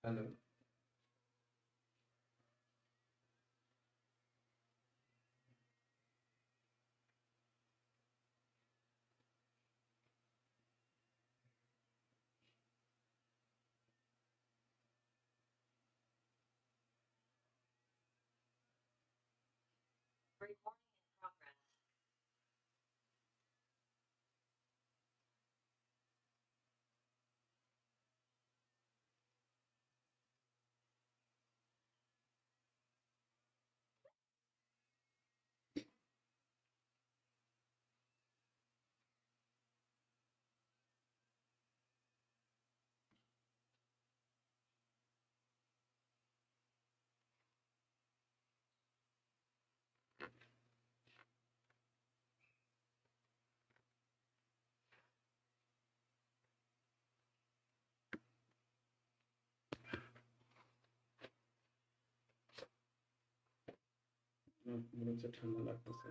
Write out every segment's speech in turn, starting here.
Hello. মনে হচ্ছে ঠান্ডা লাগতেছে।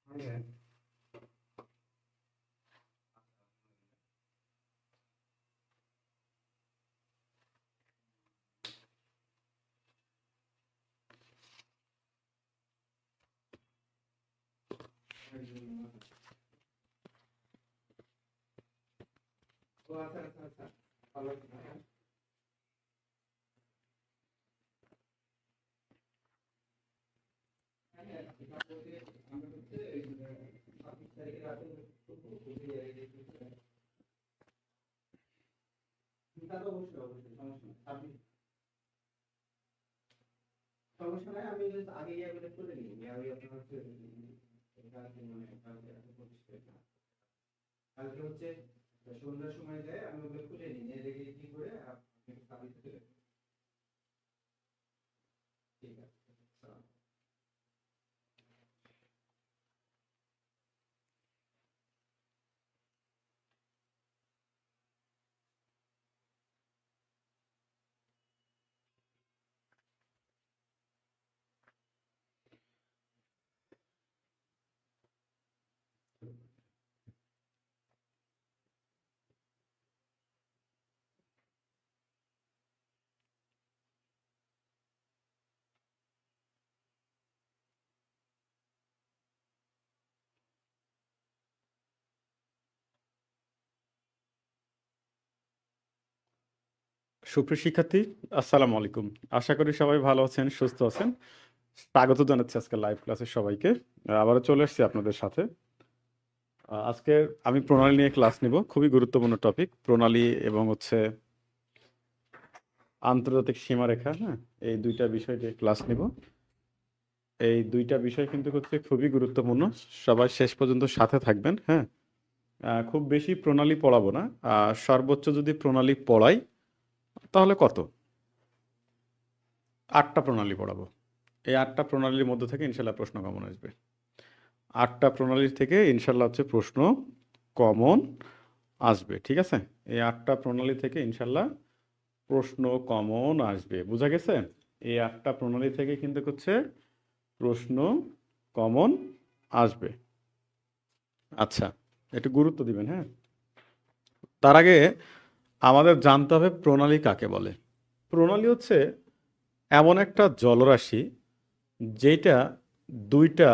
হ্যাঁ। ও আচ্ছা আচ্ছা আচ্ছা, ভালো কথা। হ্যাঁ, এটা বলতে আমরা হচ্ছে এই ২৬ তারিখে রাতে তা তো অবশ্যই অবশ্যই সমস্যা নেই। সমস্যা নাই, আমি জাস্ট আগে গিয়ে ওগুলো করে নিই। আমি আপনার হচ্ছে কালকে মানে কালকে রাতে ২৫ তারিখ না। কালকে হচ্ছে সন্ধ্যার সময় যায় আমি ওগুলো খুলে নিই। নিয়ে রেখে কি করে আপনি সাবমিট করে দেবেন। ঠিক আছে। সালাম। সুপ্রিয় শিক্ষার্থী, আসসালামু আলাইকুম। আশা করি সবাই ভালো আছেন, সুস্থ আছেন। স্বাগত জানাচ্ছি আজকে লাইভ ক্লাসে সবাইকে। আবারও চলে এসেছি আপনাদের সাথে। আজকে আমি প্রণালী নিয়ে ক্লাস নিব। খুবই গুরুত্বপূর্ণ টপিক, প্রণালী এবং হচ্ছে আন্তর্জাতিক সীমারেখা। হ্যাঁ, এই দুইটা বিষয় নিয়ে ক্লাস নিব। এই দুইটা বিষয় কিন্তু হচ্ছে খুবই গুরুত্বপূর্ণ। সবাই শেষ পর্যন্ত সাথে থাকবেন। হ্যাঁ, খুব বেশি প্রণালী পড়াবো না। সর্বোচ্চ যদি প্রণালী পড়াই তাহলে কত? 8টা প্রণালী পড়াবো। এই 8টা প্রণালীর মধ্যে থেকে ইনশাল্লাহ প্রশ্ন কমন আসবে। 8টা প্রণালীর থেকে ইনশাল্লাহ হচ্ছে প্রশ্ন কমন আসবে। ঠিক আছে, এই 8টা প্রণালী থেকে ইনশাল্লাহ প্রশ্ন কমন আসবে। বোঝা গেছে? এই 8টা প্রণালী থেকে কিন্তু হচ্ছে প্রশ্ন কমন আসবে। আচ্ছা, একটু গুরুত্ব দিবেন। হ্যাঁ, তার আগে আমাদের জানতে হবে প্রণালী কাকে বলে। প্রণালী হচ্ছে এমন একটা জলরাশি যেটা দুইটা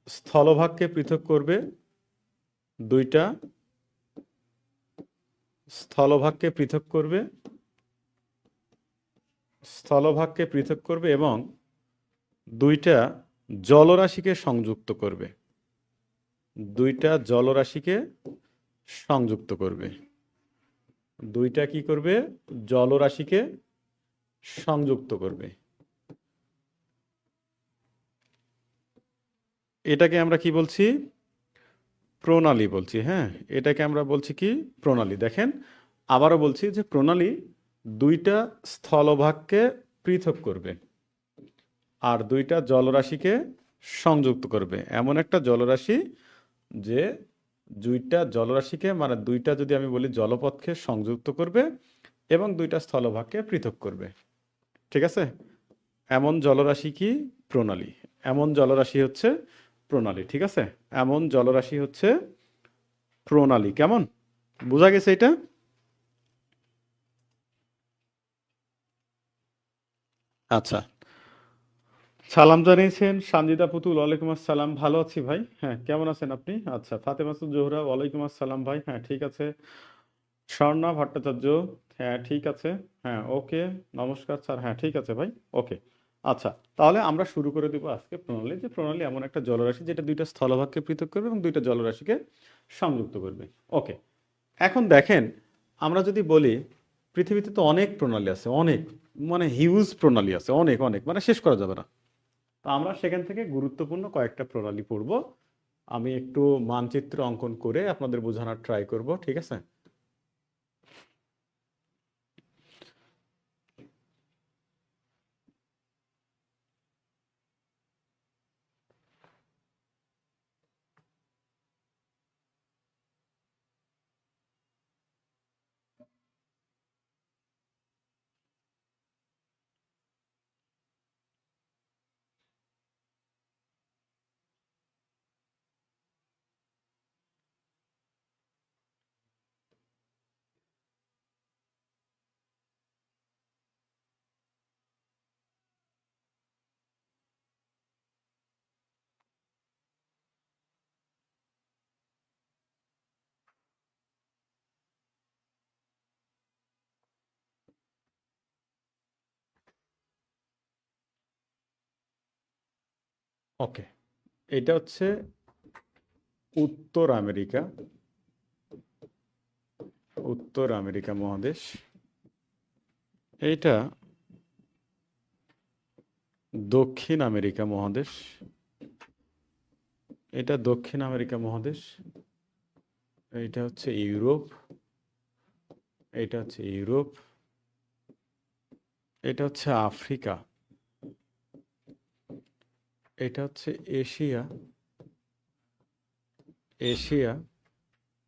স্থলভাগকে পৃথক করবে, দুইটা স্থলভাগকে পৃথক করবে, স্থলভাগকে পৃথক করবে এবং দুইটা জলরাশিকে সংযুক্ত করবে, দুইটা জলরাশিকে সংযুক্ত করবে, দুইটা কি করবে? জলরাশিকে সংযুক্ত করবে। এটাকে আমরা কি বলছি? প্রণালী বলছি। হ্যাঁ, এটাকে আমরা বলছি কি? প্রণালী। দেখেন, আবারও বলছি যে প্রণালী দুইটা স্থলভাগকে পৃথক করবে আর দুইটা জলরাশিকে সংযুক্ত করবে। এমন একটা জলরাশি যে দুইটা জলরাশিকে মানে দুইটা যদি আমি বলি জলপথকে সংযুক্ত করবে এবং দুইটা স্থলভাগকে পৃথক করবে। ঠিক আছে? এমন জলরাশি কি? প্রণালী। এমন জলরাশি হচ্ছে প্রণালী। ঠিক আছে? এমন জলরাশি হচ্ছে প্রণালী। কেমন? বোঝা গেছে এটা? আচ্ছা। সালাম জানিয়েছেন সানজিদা পুতুল, ওয়ালাইকুম আসসালাম। ভালো আছি ভাই। হ্যাঁ, কেমন আছেন আপনি? আচ্ছা, ফাতেমাতুল জোহরা, ওয়ালাইকুম আসসালাম ভাই। হ্যাঁ, ঠিক আছে। স্বর্ণা ভট্টাচার্য, হ্যাঁ ঠিক আছে। হ্যাঁ, ওকে। নমস্কার স্যার। হ্যাঁ, ঠিক আছে ভাই। ওকে। আচ্ছা, তাহলে আমরা শুরু করে দেবো আজকে প্রণালী। যে প্রণালী এমন একটা জলরাশি যেটা দুইটা স্থলভাগকে পৃথক করবে এবং দুইটা জলরাশিকে সংযুক্ত করবে। ওকে। এখন দেখেন, আমরা যদি বলি পৃথিবীতে তো অনেক প্রণালী আছে, অনেক, মানে হিউজ প্রণালী আছে, অনেক অনেক, মানে শেষ করা যাবে না। তো আমরা সেখান থেকে গুরুত্বপূর্ণ কয়েকটা প্রণালী পড়ব। আমি একটু মানচিত্র অঙ্কন করে আপনাদের বোঝানোর ট্রাই করব। ঠিক আছে? ওকে। এটা হচ্ছে উত্তর আমেরিকা, উত্তর আমেরিকা মহাদেশ। এইটা দক্ষিণ আমেরিকা মহাদেশ, এটা দক্ষিণ আমেরিকা মহাদেশ। এইটা হচ্ছে ইউরোপ, এটা হচ্ছে ইউরোপ। এটা হচ্ছে আফ্রিকা, এটা হচ্ছে এশিয়া, এশিয়া।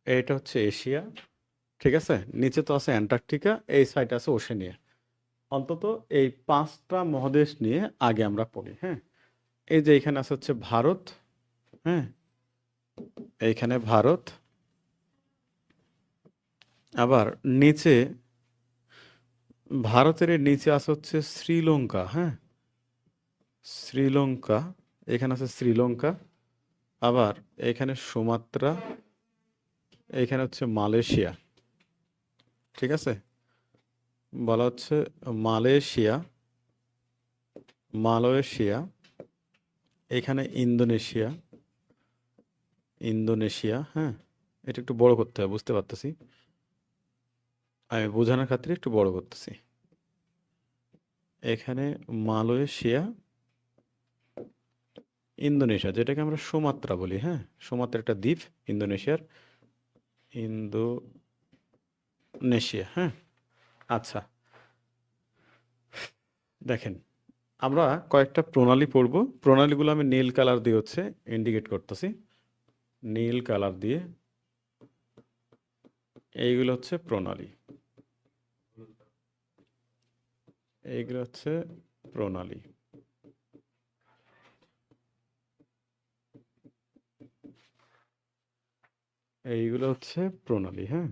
এটা হচ্ছে এশিয়া। ঠিক আছে? নিচে তো আছে অ্যান্টার্কটিকা, এই সাইড আছে ওশেনিয়া। অন্তত এই পাঁচটা মহাদেশ নিয়ে আগে আমরা পড়ি। হ্যাঁ, এই যে এখানে আছে হচ্ছে ভারত। হ্যাঁ, এইখানে ভারত। আবার নিচে ভারতের এর নিচে আছে হচ্ছে শ্রীলঙ্কা। হ্যাঁ, শ্রীলঙ্কা। এখানে আছে শ্রীলঙ্কা। আবার এখানে সুমাত্রা, এখানে হচ্ছে মালয়েশিয়া। ঠিক আছে? বলা হচ্ছে মালয়েশিয়া, মালয়েশিয়া। এখানে ইন্দোনেশিয়া, ইন্দোনেশিয়া। হ্যাঁ, এটা একটু বড় করতে হবে, বুঝতে পারতেছি। আমি বোঝানোর খাতিরে একটু বড় করতেছি। এখানে মালয়েশিয়া, ইন্দোনেশিয়া, যেটাকে আমরা সুমাত্রা বলি। হ্যাঁ, সুমাত্রা একটা দ্বীপ ইন্দোনেশিয়ার, ইন্দোনেশিয়া। হ্যাঁ, আচ্ছা। দেখেন, আমরা কয়েকটা প্রণালী পড়ব। প্রণালীগুলো আমি নীল কালার দিয়ে হচ্ছে ইন্ডিকেট করতেছি, নীল কালার দিয়ে। এইগুলো হচ্ছে প্রণালী, এইগুলো হচ্ছে প্রণালী। এইগুলো হচ্ছে প্রণালী। হ্যাঁ,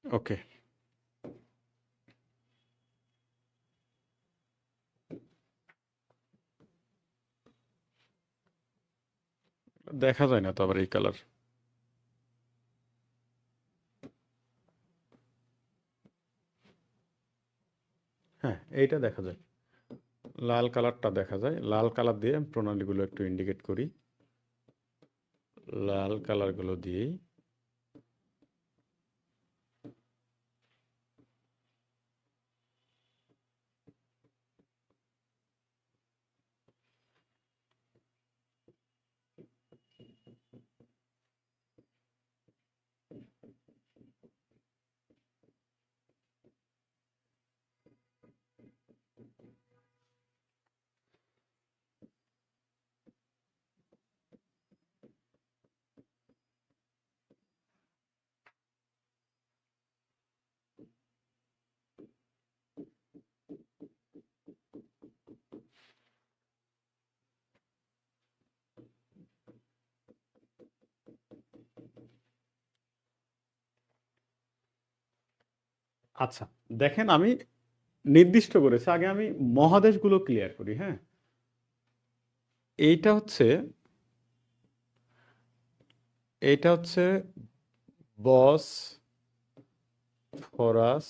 ওকে। দেখা যায় না তো আবার এই কালার। হ্যাঁ, এইটা দেখা যায়, লাল কালারটা দেখা যায়। লাল কালার দিয়ে প্রণালীগুলো একটু ইন্ডিকেট করি। লাল কালারগুলো দিয়েই আচ্ছা দেখেন আমি নির্দিষ্ট করেছি আগে আমি মহাদেশগুলো ক্লিয়ার করি হ্যাঁ এইটা হচ্ছে এইটা হচ্ছে বস ফরাস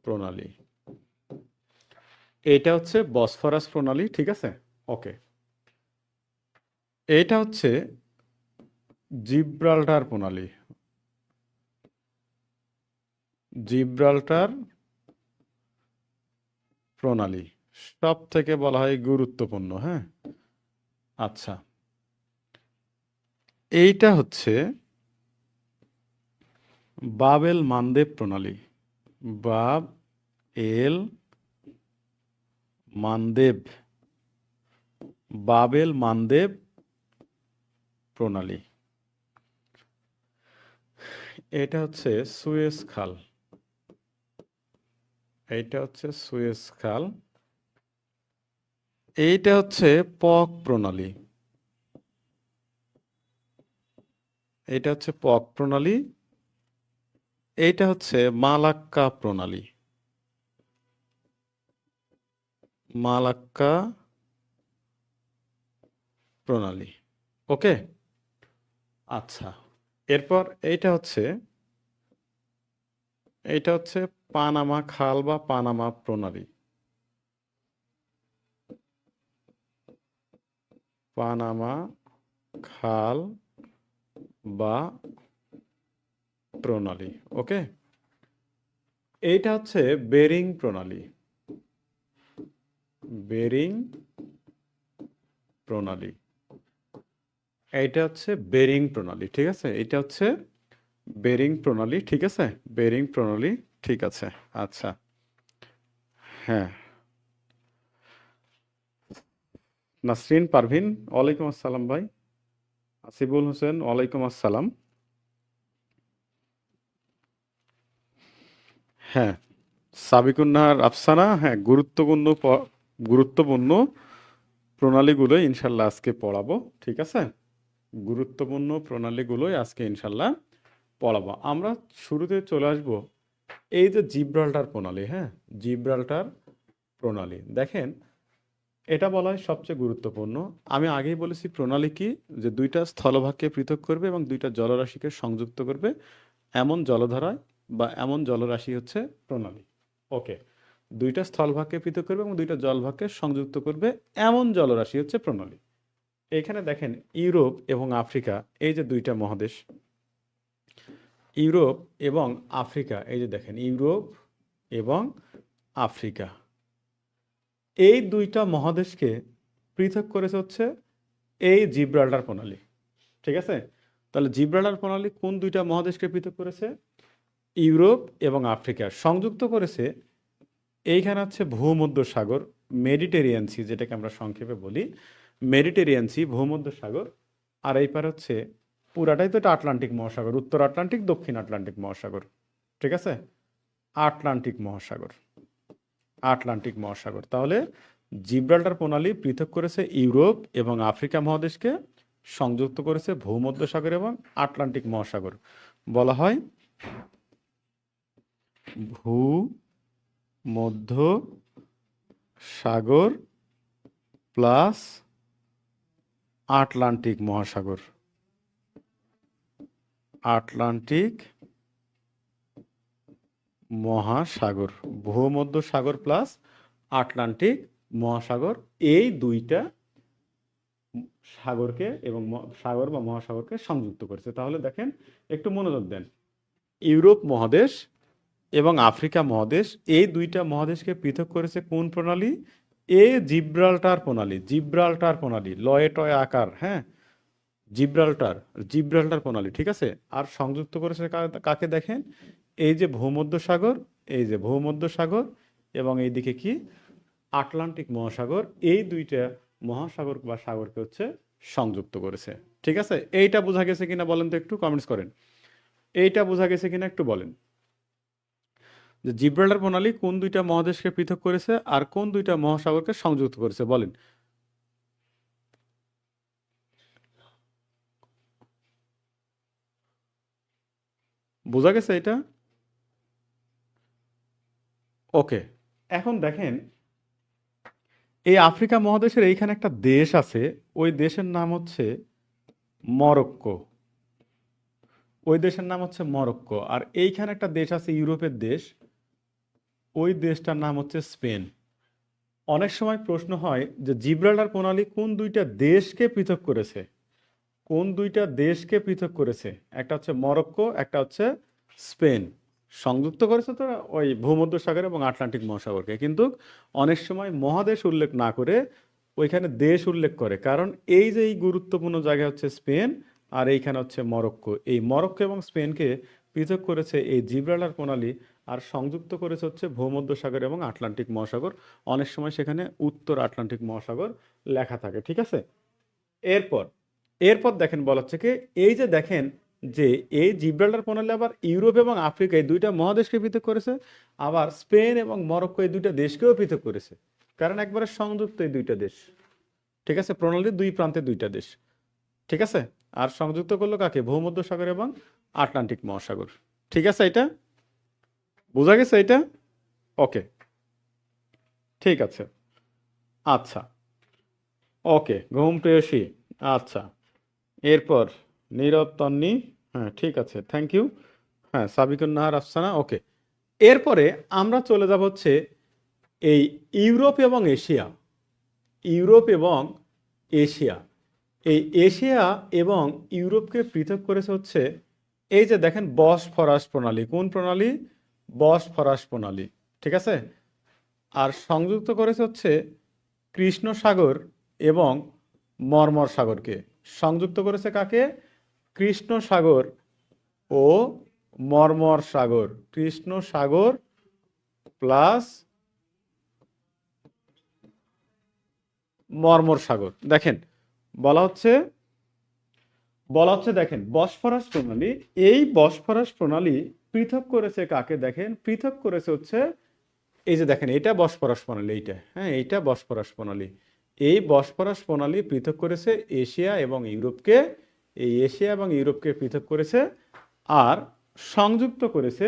প্রণালী এইটা হচ্ছে বসফরাস প্রণালী ঠিক আছে ওকে এইটা হচ্ছে জিব্রাল্টার প্রণালী জিব্রাল্টার প্রণালী সব থেকে বলা হয় গুরুত্বপূর্ণ হ্যাঁ আচ্ছা এইটা হচ্ছে বাবেল মানদেব প্রণালী বাব এল মানদেব বাবেল মানদেব প্রণালী এটা হচ্ছে সুয়েজ খাল এইটা হচ্ছে সুয়েজ খাল এইটা হচ্ছে পক প্রণালী এটা হচ্ছে পক প্রণালী এইটা হচ্ছে মালাক্কা প্রণালী মালাক্কা প্রণালী ওকে আচ্ছা এরপর এইটা হচ্ছে পানামা খাল বা পানামা প্রণালী পানামা খাল বা প্রণালী ওকে এইটা হচ্ছে বেরিং প্রণালী বেরিং প্রণালী এইটা হচ্ছে বেরিং প্রণালী ঠিক আছে এটা হচ্ছে বেরিং প্রণালী ঠিক আছে বেরিং প্রণালী ঠিক আছে আচ্ছা হ্যাঁ নাসরিন পারভিন ওয়ালাইকুম আসসালাম ভাই আসিফুল হোসেন ওয়ালাইকুম আসসালাম হ্যাঁ সাবিকুন্নাহার আফসানা হ্যাঁ গুরুত্বপূর্ণ প্রণালীগুলো ইনশাল্লাহ আজকে পড়াবো ঠিক আছে গুরুত্বপূর্ণ প্রণালীগুলোই আজকে ইনশাল্লাহ পড়াবো আমরা শুরুতে চলে আসব এই যে জিব্রাল্টার প্রণালী হ্যাঁ জিব্রাল্টার প্রণালী দেখেন এটা বলা হয় সবচেয়ে গুরুত্বপূর্ণ আমি আগেই বলেছি প্রণালী কি যে দুইটা স্থলভাগকে পৃথক করবে এবং দুইটা জলরাশিকে সংযুক্ত করবে এমন জলধারায় বা এমন জলরাশি হচ্ছে প্রণালী ওকে দুইটা স্থলভাগকে পৃথক করবে এবং দুইটা জলভাগকে সংযুক্ত করবে এমন জলরাশি হচ্ছে প্রণালী এখানে দেখেন ইউরোপ এবং আফ্রিকা এই যে দুইটা মহাদেশ ইউরোপ এবং আফ্রিকা এই যে দেখেন ইউরোপ এবং আফ্রিকা এই দুইটা মহাদেশকে পৃথক করেছে হচ্ছে এই জিব্রাল্টার প্রণালী ঠিক আছে তাহলে জিব্রাল্টার প্রণালী কোন দুইটা মহাদেশকে পৃথক করেছে ইউরোপ এবং আফ্রিকা সংযুক্ত করেছে এইখানে হচ্ছে ভূমধ্য সাগর মেডিটেরিয়ান সি যেটাকে আমরা সংক্ষেপে বলি মেডিটেরিয়ান সি ভূমধ্য সাগর আর এই পার হচ্ছে পুরাটাই তো এটা আটলান্টিক মহাসাগর উত্তর আটলান্টিক দক্ষিণ আটলান্টিক মহাসাগর ঠিক আছে আটলান্টিক মহাসাগর আটলান্টিক মহাসাগর তাহলে জিব্রাল্টার প্রণালী পৃথক করেছে ইউরোপ এবং আফ্রিকা মহাদেশকে সংযুক্ত করেছে ভূমধ্য সাগর এবং আটলান্টিক মহাসাগর বলা হয় ভূমধ্য সাগর প্লাস আটলান্টিক মহাসাগর আটলান্টিক মহাসাগর ভূমধ্য সাগর প্লাস আটলান্টিক মহাসাগর এই দুইটা সাগরকে এবং সাগর বা মহাসাগরকে সংযুক্ত করেছে। তাহলে দেখেন, একটু মনোযোগ দেন, ইউরোপ মহাদেশ এবং আফ্রিকা মহাদেশ, এই দুইটা মহাদেশকে পৃথক করেছে কোন প্রণালী? জিব্রাল্টার প্রণালী। জিব্রাল্টার প্রণালী, লয়ে টয়ে আকার, হ্যাঁ, জিব্রাল্টার, জিব্রাল্টার প্রণালী, ঠিক আছে। আর সংযুক্ত করেছে কাকে দেখেন? এই যে ভূমধ্যসাগর, এই যে ভূমধ্যসাগর, এবং এইদিকে কি? আটলান্টিক মহাসাগর। এই দুইটা মহাসাগর বা সাগরকে হচ্ছে সংযুক্ত করেছে, ঠিক আছে। এইটা বোঝা গেছে কিনা বলেন তো, একটু কমেন্টস করেন। এইটা বোঝা গেছে কিনা একটু বলেন, যে জিব্রাল্টার প্রণালী কোন দুইটা মহাদেশকে পৃথক করেছে আর কোন দুইটা মহাসাগরকে সংযুক্ত করেছে, বলেন। বোঝা গেছে এটা? ওকে, এখন দেখেন, এই আফ্রিকা মহাদেশের এইখানে একটা দেশ আছে, ওই দেশের নাম হচ্ছে মরক্কো। ওই দেশের নাম হচ্ছে মরক্কো। আর এইখানে একটা দেশ আছে, ইউরোপের দেশ, ওই দেশটার নাম হচ্ছে স্পেন। অনেক সময় প্রশ্ন হয় যে জিব্রাল্টার প্রণালী কোন দুইটা দেশকে পৃথক করেছে? কোন দুইটা দেশকে পৃথক করেছে? একটা হচ্ছে মরক্কো, একটা হচ্ছে স্পেন। সংযুক্ত করেছে তো ওই ভূমধ্যসাগর এবং আটলান্টিক মহাসাগরকে, কিন্তু অনেক সময় মহাদেশ উল্লেখ না করে ওইখানে দেশ উল্লেখ করে। কারণ এই যে এই গুরুত্বপূর্ণ জায়গা হচ্ছে স্পেন, আর এইখানে হচ্ছে মরক্কো। এই মরক্কো এবং স্পেনকে পৃথক করেছে এই জিব্রাল্টার প্রণালী, আর সংযুক্ত করেছে হচ্ছে ভূমধ্যসাগর এবং আটলান্টিক মহাসাগর। অনেক সময় সেখানে উত্তর আটলান্টিক মহাসাগর লেখা থাকে, ঠিক আছে। এরপর এরপর দেখেন, বলা হচ্ছে কি, এই যে দেখেন যে এই জিব্রাল্টার প্রণালী আবার ইউরোপ এবং আফ্রিকা এই দুইটা মহাদেশকে পৃথক করেছে, আবার স্পেন এবং মরক্কো এই দুইটা দেশকেও পৃথক করেছে। কারণ একবারে সংযুক্ত এই দুইটা দেশ, ঠিক আছে, প্রণালীর দুই প্রান্তে দুইটা দেশ, ঠিক আছে। আর সংযুক্ত করলো কাকে? ভূমধ্যসাগর এবং আটলান্টিক মহাসাগর, ঠিক আছে। এটা বোঝা গেছে এটা? ওকে, ঠিক আছে। আচ্ছা, ওকে, ঘুম প্রেয়সী, আচ্ছা। এরপর নীরব তন্নি, হ্যাঁ ঠিক আছে, থ্যাংক ইউ। হ্যাঁ, সাবিকুন নাহার আফসানা, ওকে। এরপরে আমরা চলে যাব হচ্ছে এই ইউরোপ এবং এশিয়া। ইউরোপ এবং এশিয়া, এই এশিয়া এবং ইউরোপকে পৃথক করেছে হচ্ছে এই যে দেখেন বসফরাস প্রণালী। কোন প্রণালী? বসফরাস প্রণালী, ঠিক আছে। আর সংযুক্ত করেছে হচ্ছে কৃষ্ণ সাগর এবং মর্মর সাগরকে। সংযুক্ত করেছে কাকে? কৃষ্ণ সাগর ও মর্মর সাগর। কৃষ্ণ সাগর প্লাস মর্মর সাগর। দেখেন বলা হচ্ছে দেখেন বসফরাস প্রণালী, এই বসফরাস প্রণালী পৃথক করেছে কাকে? দেখেন পৃথক করেছে হচ্ছে এই যে দেখেন, এটা বসফরাস প্রণালী, এইটা, হ্যাঁ, এইটা বসফরাস প্রণালী। এই বসফরাস প্রণালী পৃথক করেছে এশিয়া এবং ইউরোপকে। এই এশিয়া এবং ইউরোপকে পৃথক করেছে, আর সংযুক্ত করেছে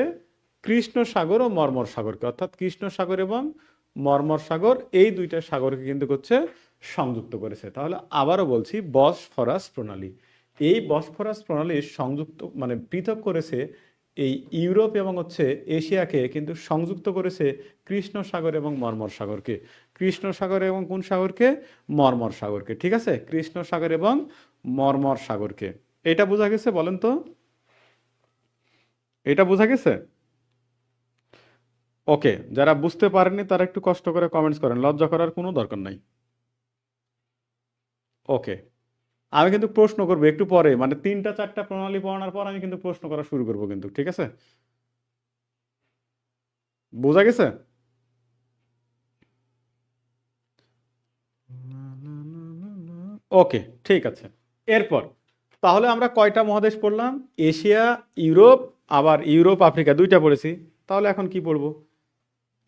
কৃষ্ণ সাগর ও মর্মর সাগরকে। অর্থাৎ কৃষ্ণ সাগর এবং মর্মর সাগর, এই দুইটা সাগরকে কিন্তু হচ্ছে সংযুক্ত করেছে। তাহলে আবারও বলছি, বসফরাস প্রণালী, এই বসফরাস প্রণালীর সংযুক্ত মানে পৃথক করেছে এই ইউরোপ এবং হচ্ছে এশিয়াকে, কিন্তু সংযুক্ত করেছে কৃষ্ণ সাগর এবং মর্মর সাগরকে। কৃষ্ণ সাগর এবং কোন সাগরকে? মর্মর সাগরকে, ঠিক আছে। কৃষ্ণ সাগর এবং মর্মর সাগরকে। এটা বোঝা গেছে বলেন তো? এটা বোঝা গেছে? ওকে, যারা বুঝতে পারেননি তারা একটু কষ্ট করে কমেন্টস করেন, লজ্জা করার কোনো দরকার নাই। ওকে, আমি কিন্তু প্রশ্ন করবো একটু পরে, মানে 3-4টা প্রণালী পড়ানোর পর আমি কিন্তু প্রশ্ন করা শুরু করবো কিন্তু, ঠিক আছে। বোঝা গেছে? ওকে, ঠিক আছে। এরপর তাহলে আমরা কয়টা মহাদেশ পড়লাম? এশিয়া, ইউরোপ, আবার ইউরোপ আফ্রিকা দুইটা পড়েছি। তাহলে এখন কি পড়বো?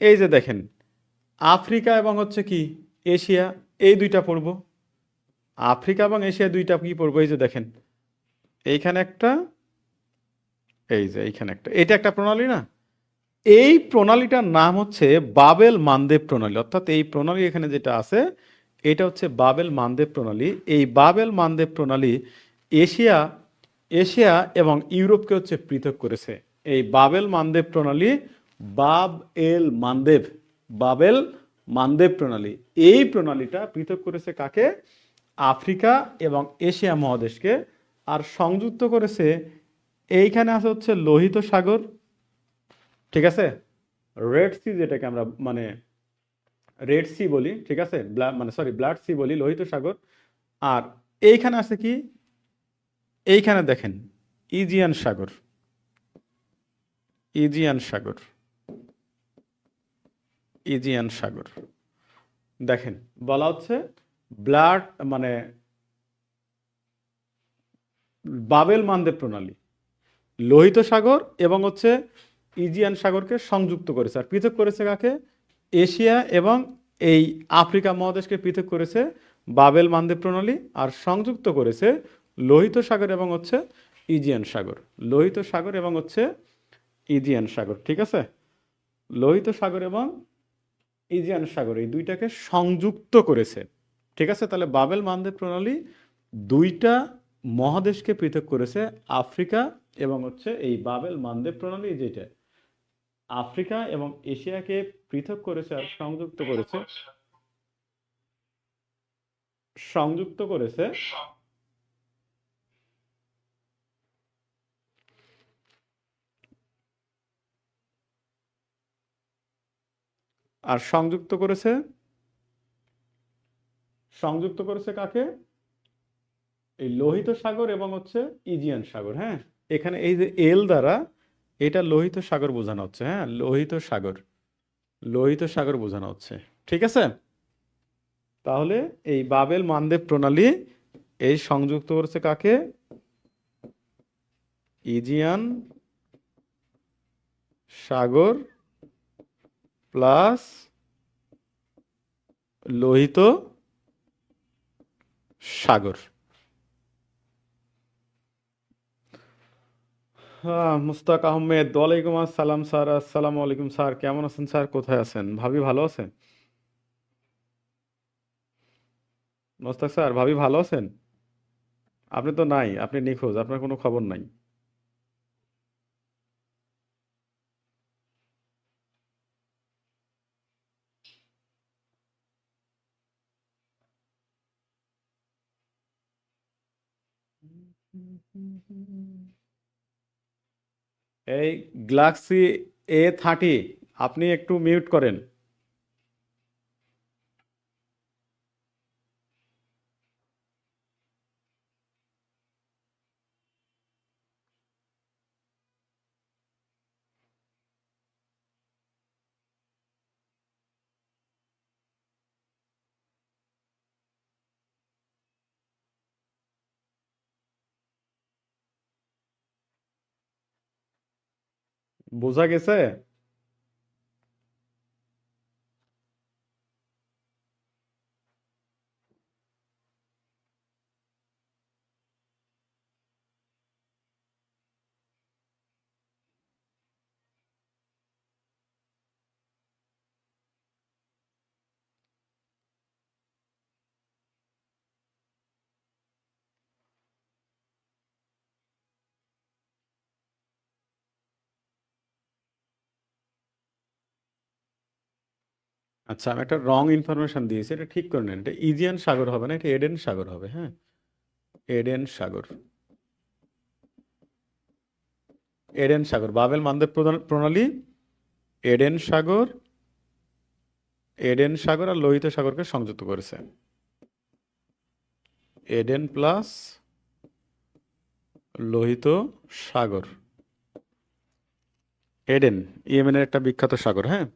এই যে দেখেন আফ্রিকা এবং হচ্ছে কি এশিয়া, এই দুইটা পড়বো। আফ্রিকা এবং এশিয়া দুইটা কি পড়বো? এই যে দেখেন এইখানে একটা, এই যে এইখানে একটা, এটা একটা প্রণালী না? এই প্রণালীটার নাম হচ্ছে বাবেল মানদেব প্রণালী। অর্থাৎ এই প্রণালী এখানে যেটা আছে এটা হচ্ছে বাবেল মানদেব প্রণালী। এই বাবেল মানদেব প্রণালী এশিয়া এশিয়া এবং ইউরোপকে হচ্ছে পৃথক করেছে। এই বাবেল মানদেব প্রণালী, বাবেল মানদেব প্রণালী, এই প্রণালীটা পৃথক করেছে কাকে? আফ্রিকা এবং এশিয়া মহাদেশকে, আর সংযুক্ত করেছে এইখানে আছে হচ্ছে লোহিত সাগর, ঠিক আছে, রেড সি যেটাকে আমরা মানে রেড সি বলি, ঠিক আছে, মানে সরি ব্লাড সি বলি, লোহিত সাগর। আর এইখানে আছে কি, এইখানে দেখেন ইজিয়ান সাগর, ইজিয়ান সাগর, ইজিয়ান সাগর। দেখেন বলা হচ্ছে ব্লাড মানে বাবেল মানদেব প্রণালী লোহিত সাগর এবং হচ্ছে ইজিয়ান সাগরকে সংযুক্ত করেছে, আর পৃথক করেছে কাকে, এশিয়া এবং এই আফ্রিকা মহাদেশকে পৃথক করেছে বাবেল মানদেব প্রণালী, আর সংযুক্ত করেছে লোহিত সাগর এবং হচ্ছে ইজিয়ান সাগর, লোহিত সাগর এবং হচ্ছে ইজিয়ান সাগর, ঠিক আছে, লোহিত সাগর এবং ইজিয়ান সাগর এই দুইটাকে সংযুক্ত করেছে, ঠিক আছে। তাহলে বাবেল মানদেব প্রণালী দুইটা মহাদেশকে পৃথক করেছে, আফ্রিকা এবং হচ্ছে এই বাবেল মানদেব প্রণালী যেটা আফ্রিকা এবং এশিয়াকে পৃথক করেছে আর সংযুক্ত করেছে, সংযুক্ত করেছে আর সংযুক্ত করেছে কাকে, এই লোহিত সাগর এবং হচ্ছে ইজিয়ান সাগর, হ্যাঁ। এখানে এই যে এল দ্বারা এটা লোহিত সাগর বোঝানো হচ্ছে, হ্যাঁ, লোহিত সাগর, লোহিত সাগর বোঝানো হচ্ছে, ঠিক আছে। তাহলে এই বাবেল মানদেব প্রণালী এই সংযুক্ত করেছে কাকে, ইজিয়ান সাগর প্লাস লোহিত সাগর। হ্যাঁ, মুস্তাক আহমেদ, ওয়ালাইকুম আসসালাম স্যার, আসসালামু আলাইকুম স্যার, কেমন আছেন স্যার, কোথায় আছেন, ভাবি ভালো আছেন? মুস্তাক স্যার, ভাবি ভালো আছেন? আপনি তো নাই, আপনি নিখোঁজ, আপনার কোনো খবর নাই। এই গ্যালাক্সি A30 আপনি একটু মিউট করেন। বোঝা গেছে? আচ্ছা, আমি একটা রং ইনফরমেশন দিয়েছি, এটা ঠিক করে নেন। এটা ইজিয়ান সাগর হবে না, এটা এডেন সাগর হবে, হ্যাঁ, এডেন সাগর, এডেন সাগর, বাবেল মানদেব প্রণালী এডেন সাগর, এডেন সাগর আর লোহিত সাগরকে সংযুক্ত করেছে, এডেন প্লাস লোহিত সাগর, এডেন ইয়েমেনের একটা বিখ্যাত সাগর, হ্যাঁ,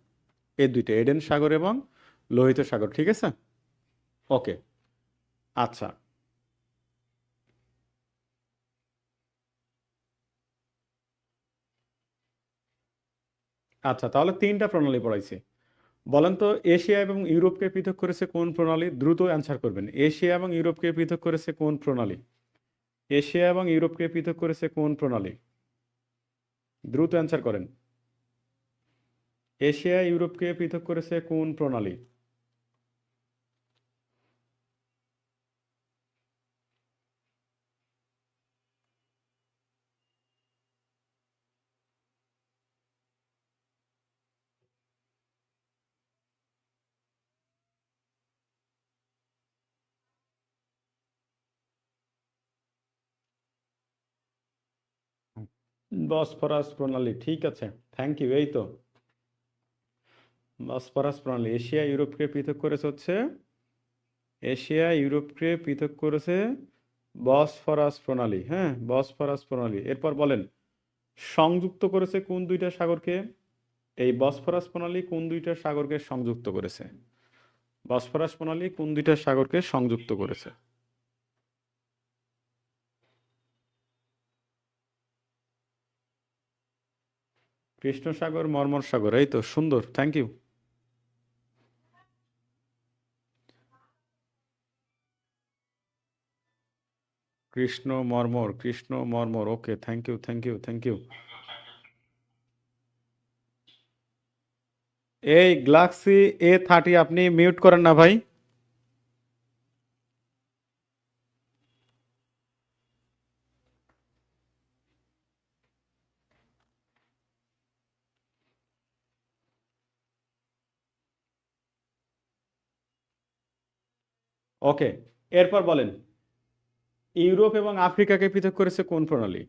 এই দুইটা এডেন সাগর এবং লোহিত সাগর, ঠিক আছে, ওকে। আচ্ছা, আচ্ছা, তাহলে তিনটা প্রণালী পড়াইছি। বলেন তো এশিয়া এবং ইউরোপকে পৃথক করেছে কোন প্রণালী, দ্রুত অ্যান্সার করবেন। এশিয়া এবং ইউরোপকে পৃথক করেছে কোন প্রণালী, এশিয়া এবং ইউরোপকে পৃথক করেছে কোন প্রণালী, দ্রুত অ্যান্সার করেন। এশিয়া ইউরোপকে পৃথক করেছে কোন প্রণালী? বসফরাস প্রণালী, ঠিক আছে, থ্যাংক ইউ। এই তো বসফরাস প্রণালী, এশিয়া ইউরোপকে পৃথক করেছে হচ্ছে, এশিয়া ইউরোপকে পৃথক করেছে বসফরাস প্রণালী। হ্যাঁ, বসফরাস প্রণালী। এরপর বলেন সংযুক্ত করেছে কোন দুইটা সাগরকে? এই বসফরাস প্রণালী কোন দুইটা সাগরকে সংযুক্ত করেছে? বসফরাস প্রণালী কোন দুইটা সাগরকে সংযুক্ত করেছে? কৃষ্ণ সাগর, মর্মর সাগর। এই তো সুন্দর, থ্যাংক ইউ। কৃষ্ণ মর্মর, কৃষ্ণ মর্মর, okay, thank you, thank you, thank you. এই গ্যালাক্সি A30 আপনি মিউট করেন না ভাই। ওকে, এরপর বলেন ইউরোপ এবং আফ্রিকাকে পৃথক করেছে কোন প্রণালী?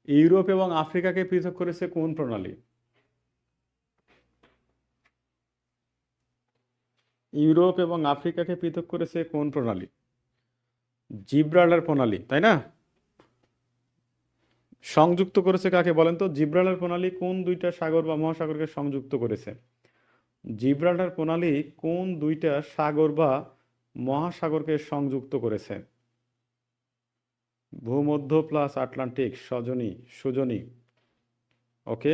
ইউরোপ এবং আফ্রিকাকে পৃথক করেছে কোন প্রণালী? ইউরোপ এবং আফ্রিকাকে পৃথক করেছে কোন প্রণালী? জিব্রাল্টার প্রণালী, তাই না? সংযুক্ত করেছে কাকে বলেন তো? জিব্রাল্টার প্রণালী কোন দুইটা সাগর বা মহাসাগরকে সংযুক্ত করেছে? জিব্রাল্টার প্রণালী কোন দুইটা সাগর বা মহাসাগরকে সংযুক্ত করেছে? ভূমধ্য প্লাস আটলান্টিক, সুজনী। ওকে,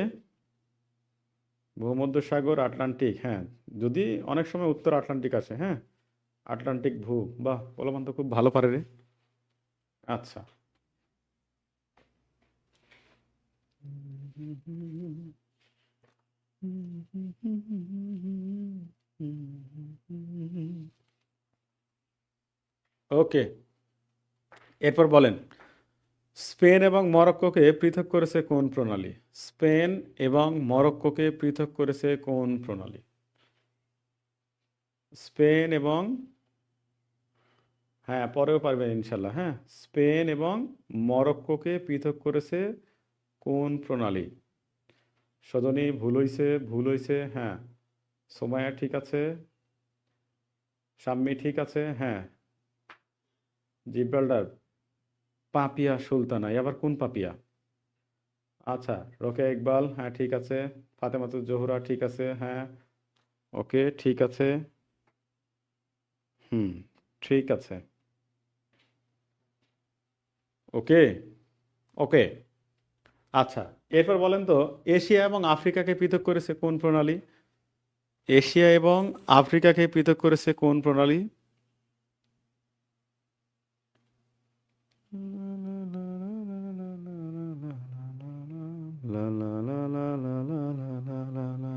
ভূমধ্য সাগর, আটলান্টিক। হ্যাঁ, যদি অনেক সময় উত্তর আটলান্টিক আসে। হ্যাঁ, আটলান্টিক বাহ, বলবান তো খুব ভালো পারে রে। আচ্ছা, ওকে, এরপর বলেন স্পেন এবং মরক্কোকে পৃথক করেছে কোন প্রণালী? স্পেন এবং মরক্কোকে পৃথক করেছে কোন প্রণালী? স্পেন এবং, হ্যাঁ পরেও পারবেন ইনশাল্লাহ। হ্যাঁ, স্পেন এবং মরক্কোকে পৃথক করেছে কোন প্রণালী? সজনী ভুল হইছে, ভুল হইছে। হ্যাঁ, সোমায়া ঠিক আছে, শাম্মী ঠিক আছে। হ্যাঁ, জিব্রাল্টার, পাপিয়া সুলতানা। আবার কোন পাপিয়া? আচ্ছা, রোকেয়া ইকবাল, হ্যাঁ ঠিক আছে। ফাতেমাতুজ জোহরা ঠিক আছে। হ্যাঁ, ওকে, ঠিক আছে। হুম, ঠিক আছে। ওকে, ওকে, আচ্ছা, এরপর বলেন তো এশিয়া এবং আফ্রিকাকে পৃথক করেছে কোন প্রণালী? এশিয়া এবং আফ্রিকাকে পৃথক করেছে কোন প্রণালী? লা লা লা লা লা লা লা লা লা লা।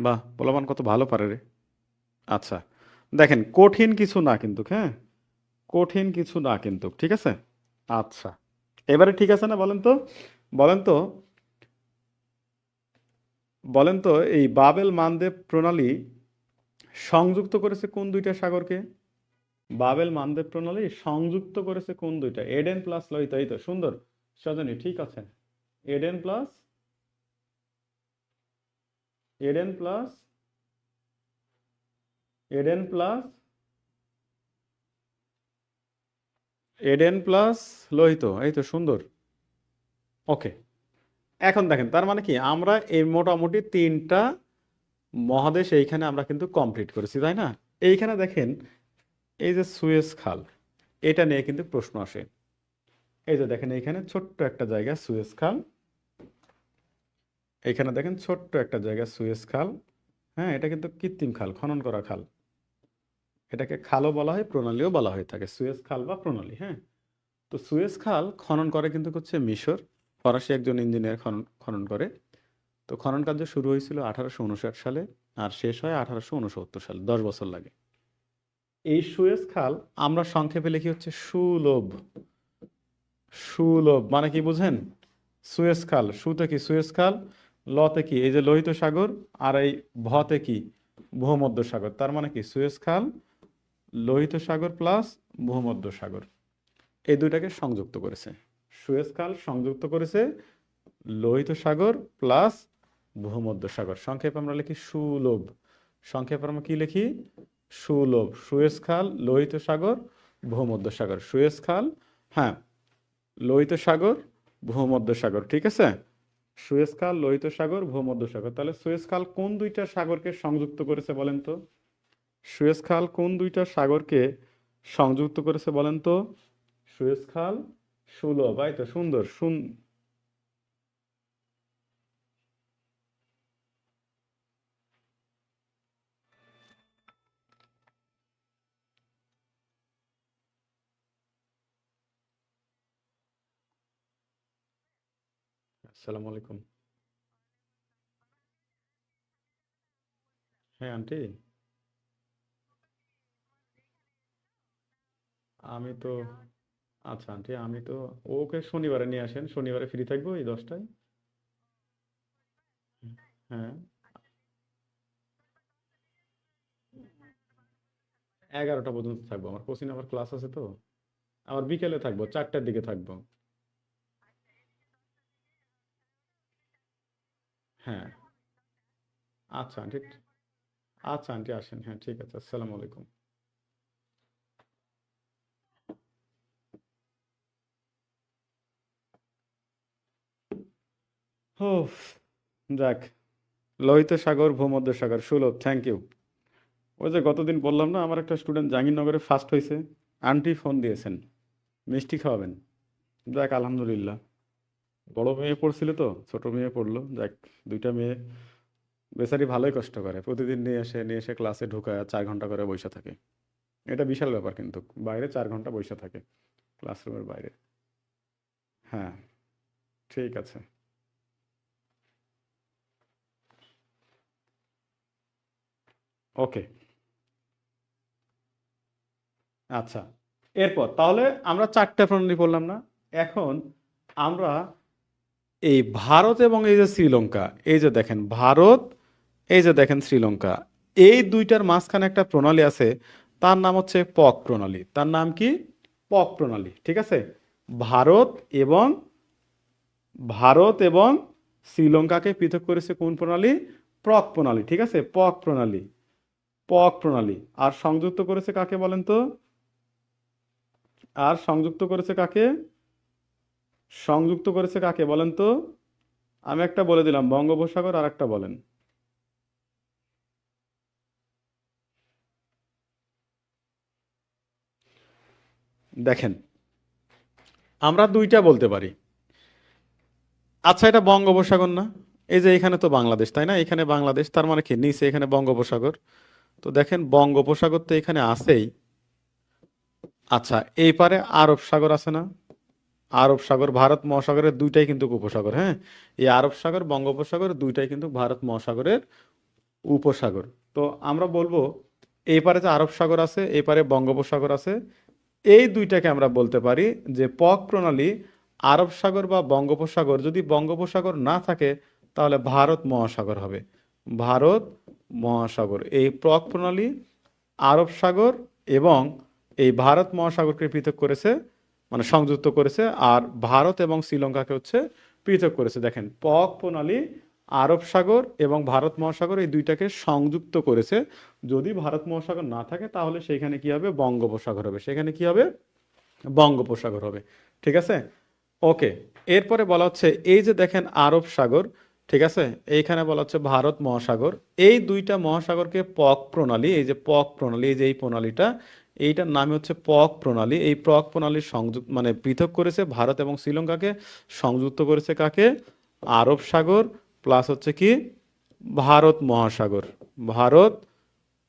বাহ, পোলাপান কত ভালো পারে রে। আচ্ছা, দেখেন কঠিন কিছু না কিন্তু। হ্যাঁ, কঠিন কিছু না কিন্তু, ঠিক আছে। আচ্ছা, এবারে ঠিক আছে না? বলেন তো, বলেন তো, বলেন তো এই বাবেল মানদেব প্রণালী সংযুক্ত করেছে কোন দুইটা সাগরকে? বাবেল মানদেব প্রণালী সংযুক্ত করেছে কোন দুইটা? এডেন প্লাস লোহিত। এই তো সুন্দর, সজনী ঠিক আছে। Aden plus, Aden plus, Aden plus, Aden plus লোহিত। এই তো সুন্দর, ওকে। এখন দেখেন তার মানে কি, আমরা এই মোটামুটি তিনটা মহাদেশ এইখানে আমরা কিন্তু কমপ্লিট করেছি, তাই না? এইখানে দেখেন এই যে সুয়েজ খাল, এটা নিয়ে কিন্তু প্রশ্ন আসে। এই যে দেখেন এইখানে ছোট্ট একটা জায়গা সুয়েজ খাল, এখানে দেখেন ছোট্ট একটা জায়গা সুয়েজ খাল। হ্যাঁ, এটা কিন্তু কৃত্রিম খাল, খনন করা খাল। এটাকে খালও বলা হয়, প্রণালীও বলা হয়ে থাকে, সুয়েজ খাল বা প্রণালী। হ্যাঁ, তো সুয়েজ খাল খনন করে কিন্তু হচ্ছে মিশর, ফরাসি একজন ইঞ্জিনিয়ার খনন খনন করে। তো খনন কার্য শুরু হয়েছিল 1859 সালে আর শেষ হয় 1869 সালে, 10 বছর লাগে। এই সুয়েজ খাল আমরা সংক্ষেপে লিখি হচ্ছে সুলভ। সুলভ মানে কি বুঝেন? সুয়েজ খাল, সুতে কি সুয়েজ খাল, লতে কি এই যে লোহিত সাগর, আর এই ভতে কি ভূমধ্য সাগর। তার মানে কি সুয়েজ খাল, লোহিত সাগর প্লাস ভূমধ্য সাগর, এই দুইটাকে সংযুক্ত করেছে। সুয়েজ খাল সংযুক্ত করেছে লোহিত সাগর প্লাস ভূমধ্য সাগর। সংক্ষেপে আমরা লিখি সুলভ। সংক্ষেপে আমরা কি লিখি? সুলভ। সুয়েজ খাল, লোহিত সাগর, ভূমধ্য সাগর। সুয়েজ খাল, হ্যাঁ, লোহিত সাগর, ভূমধ্য সাগর, ঠিক আছে। সুয়েজ খাল, লোহিত সাগর, ভূমধ্য সাগর। তাহলে সুয়েজ খাল কোন দুইটা সাগরকে সংযুক্ত করেছে বলেন তো? সুয়েজ খাল কোন দুইটা সাগরকে সংযুক্ত করেছে বলেন তো? সুয়েজ খাল, সুলভ, এই তো সুন্দর। আসসালামু আলাইকুম। হ্যাঁ আন্টি, আমি তো, আচ্ছা আন্টি, আমি তো, ওকে শনিবারে নিয়ে আসেন, শনিবারে ফ্রি থাকবো এই 10টায়। হ্যাঁ, 11টা পর্যন্ত থাকবো, আমার কোচিং আবার ক্লাস আছে তো। আবার বিকেলে থাকবো, 4টার দিকে থাকবো। হ্যাঁ, আচ্ছা আন্টি, আচ্ছা আন্টি আসেন, হ্যাঁ ঠিক আছে, আসসালামু আলাইকুম। ও, যাক, লোহিত সাগর, ভূমধ্য সাগর, সুলভ, থ্যাংক ইউ। ওই যে গতদিন বললাম না, আমার একটা স্টুডেন্ট জাহাঙ্গীরনগরে ফার্স্ট হয়েছে, আন্টি ফোন দিয়েছেন, মিষ্টি খাওয়াবেন। যাক আলহামদুলিল্লাহ। বড় মেয়ে পড়ছিল তো, ছোট মেয়ে পড়লো, যাক। দুইটা মেয়ে বেচারি ভালোই কষ্ট করে, প্রতিদিন নিয়ে এসে ক্লাসে ঢুকায় 4 ঘন্টা করে বসে থাকে। এটা বিশাল ব্যাপার, কিন্তু বাইরে 4 ঘন্টা বসে থাকে, ক্লাসরুমের বাইরে। হ্যাঁ, ঠিক আছে। ওকে, আচ্ছা। এরপর তাহলে আমরা 4টা প্রণালী পড়লাম না? এখন আমরা এই ভারত এবং এই যে শ্রীলঙ্কা, এই যে দেখেন ভারত, এই যে দেখেন শ্রীলঙ্কা, এই দুইটার মাঝখানে একটা প্রণালী আছে, তার নাম হচ্ছে পক প্রণালী। তার নাম কি? পক প্রণালী, ঠিক আছে। ভারত এবং ভারত এবং শ্রীলঙ্কাকে পৃথক করেছে কোন প্রণালী? পক প্রণালী, ঠিক আছে, পক প্রণালী। পক প্রণালী। আর সংযুক্ত করেছে কাকে বলেন তো? আর সংযুক্ত করেছে কাকে? সংযুক্ত করেছে কাকে বলেন তো? আমি একটা বলে দিলাম, বঙ্গোপসাগর, আর একটা বলেন। দেখেন, আমরা দুইটা বলতে পারি। আচ্ছা, এটা বঙ্গোপসাগর না? এই যে এখানে তো বাংলাদেশ, তাই না? এখানে বাংলাদেশ, তার মানে কি নিচে এখানে বঙ্গোপসাগর। তো দেখেন বঙ্গোপসাগর তো এখানে আছেই। আচ্ছা, এই পারে আরব সাগর আছে না? আরব সাগর, ভারত মহাসাগরের দুইটাই কিন্তু উপসাগর, হ্যাঁ। এই আরব সাগর, বঙ্গোপসাগর দুইটাই কিন্তু ভারত মহাসাগরের উপসাগর। তো আমরা বলবো এই পারে যে আরব সাগর আছে, এই পারে বঙ্গোপসাগর আছে, এই দুইটাকে আমরা বলতে পারি যে পক প্রণালী আরব সাগর বা বঙ্গোপসাগর। যদি বঙ্গোপসাগর না থাকে তাহলে ভারত মহাসাগর হবে। ভারত মহাসাগর, এই পক প্রণালী আরব সাগর এবং এই ভারত মহাসাগরকে পৃথক করেছে, মানে সংযুক্ত করেছে, আর ভারত এবং শ্রীলঙ্কাকে হচ্ছে পৃথক করেছে। দেখেন, পক প্রণালী আরব সাগর এবং ভারত মহাসাগর এই দুইটাকে সংযুক্ত করেছে। যদি ভারত মহাসাগর না থাকে তাহলে সেখানে কি হবে? বঙ্গোপসাগর হবে। সেখানে কি হবে? বঙ্গোপসাগর হবে, ঠিক আছে। ওকে, এরপরে বলা হচ্ছে এই যে দেখেন আরব সাগর, ঠিক আছে, এইখানে বলা হচ্ছে ভারত মহাসাগর। এই দুইটা মহাসাগরকে পক প্রণালী, এই যে পক প্রণালী, এই যে এই প্রণালীটা, এইটার নামে হচ্ছে পক প্রণালী। এই পক প্রণালীর সংযুক্ত মানে পৃথক করেছে ভারত এবং শ্রীলঙ্কাকে, সংযুক্ত করেছে কাকে? আরব সাগর প্লাস হচ্ছে কি ভারত মহাসাগর। ভারত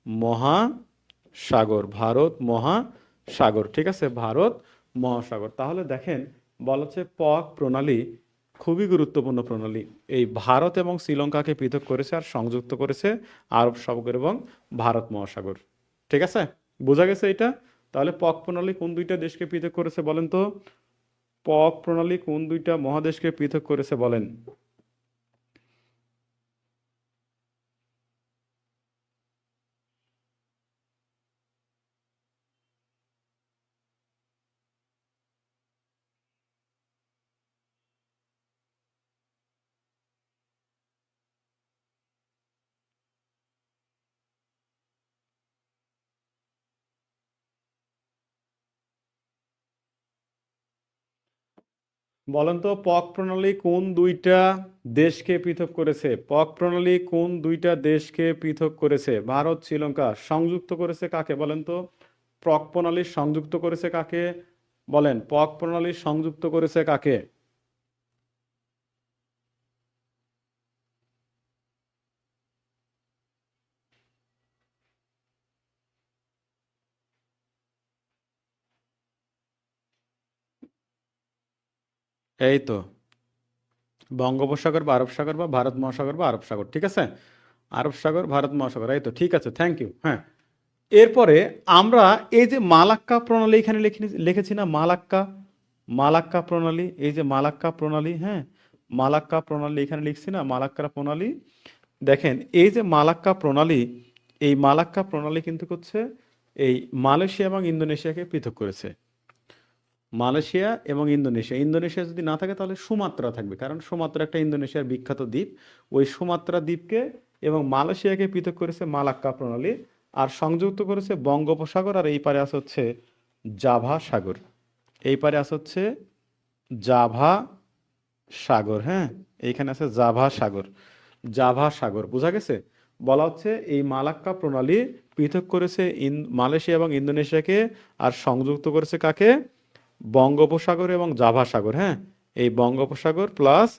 মহাসাগর, ভারত মহাসাগর, ঠিক আছে, ভারত মহাসাগর। তাহলে দেখেন, বলা হচ্ছে পক প্রণালী খুবই গুরুত্বপূর্ণ প্রণালী। এই ভারত এবং শ্রীলঙ্কাকে পৃথক করেছে আর সংযুক্ত করেছে আরব সাগর এবং ভারত মহাসাগর, ঠিক আছে। বোঝা গেছে এটা? তাহলে পক প্রণালী কোন দুইটা দেশকে পৃথক করেছে বলেন তো? পক প্রণালী কোন দুইটা মহাদেশকে পৃথক করেছে বলেন? বলেন তো পক প্রণালী কোন দুইটা দেশকে পৃথক করেছে? পক প্রণালী কোন দুইটা দেশকে পৃথক করেছে? ভারত শ্রীলঙ্কা। সংযুক্ত করেছে কাকে বলেন তো? পক প্রণালী সংযুক্ত করেছে কাকে বলেন? পক প্রণালী সংযুক্ত করেছে কাকে? এই তো বঙ্গোপসাগর বা আরব সাগর বা ভারত মহাসাগর বা আরব সাগর, ঠিক আছে? আরব সাগর, ভারত মহাসাগর, এই তো ঠিক আছে, থ্যাংক ইউ। হ্যাঁ, এরপরে আমরা এই যে মালাক্কা প্রণালী এখানে লিখেছি না, মালাক্কা, মালাক্কা প্রণালী, এই যে মালাক্কা প্রণালী, হ্যাঁ, মালাক্কা প্রণালী এখানে লিখছি না, মালাক্কা প্রণালী। দেখেন এই যে মালাক্কা প্রণালী, এই মালাক্কা প্রণালী কিন্তু হচ্ছে এই মালয়েশিয়া এবং ইন্দোনেশিয়াকে পৃথক করেছে। মালয়েশিয়া এবং ইন্দোনেশিয়া, ইন্দোনেশিয়া যদি না থাকে তাহলে সুমাত্রা থাকবে, কারণ সুমাত্রা একটা ইন্দোনেশিয়ার বিখ্যাত দ্বীপ। ওই সুমাত্রা দ্বীপকে এবং মালয়েশিয়াকে পৃথক করেছে মালাক্কা প্রণালী, আর সংযুক্ত করেছে বঙ্গোপসাগর, আর এই পারে আছে হচ্ছে জাভা সাগর, এই পারে আছে হচ্ছে জাভা সাগর, হ্যাঁ, এইখানে আছে জাভা সাগর, জাভা সাগর, বোঝা গেছে? বলা হচ্ছে এই মালাক্কা প্রণালী পৃথক করেছে মালয়েশিয়া এবং ইন্দোনেশিয়াকে, আর সংযুক্ত করেছে কাকে? বঙ্গোপসাগর এবং জাভা সাগর, হ্যাঁ, এই বঙ্গোপসাগর প্লাস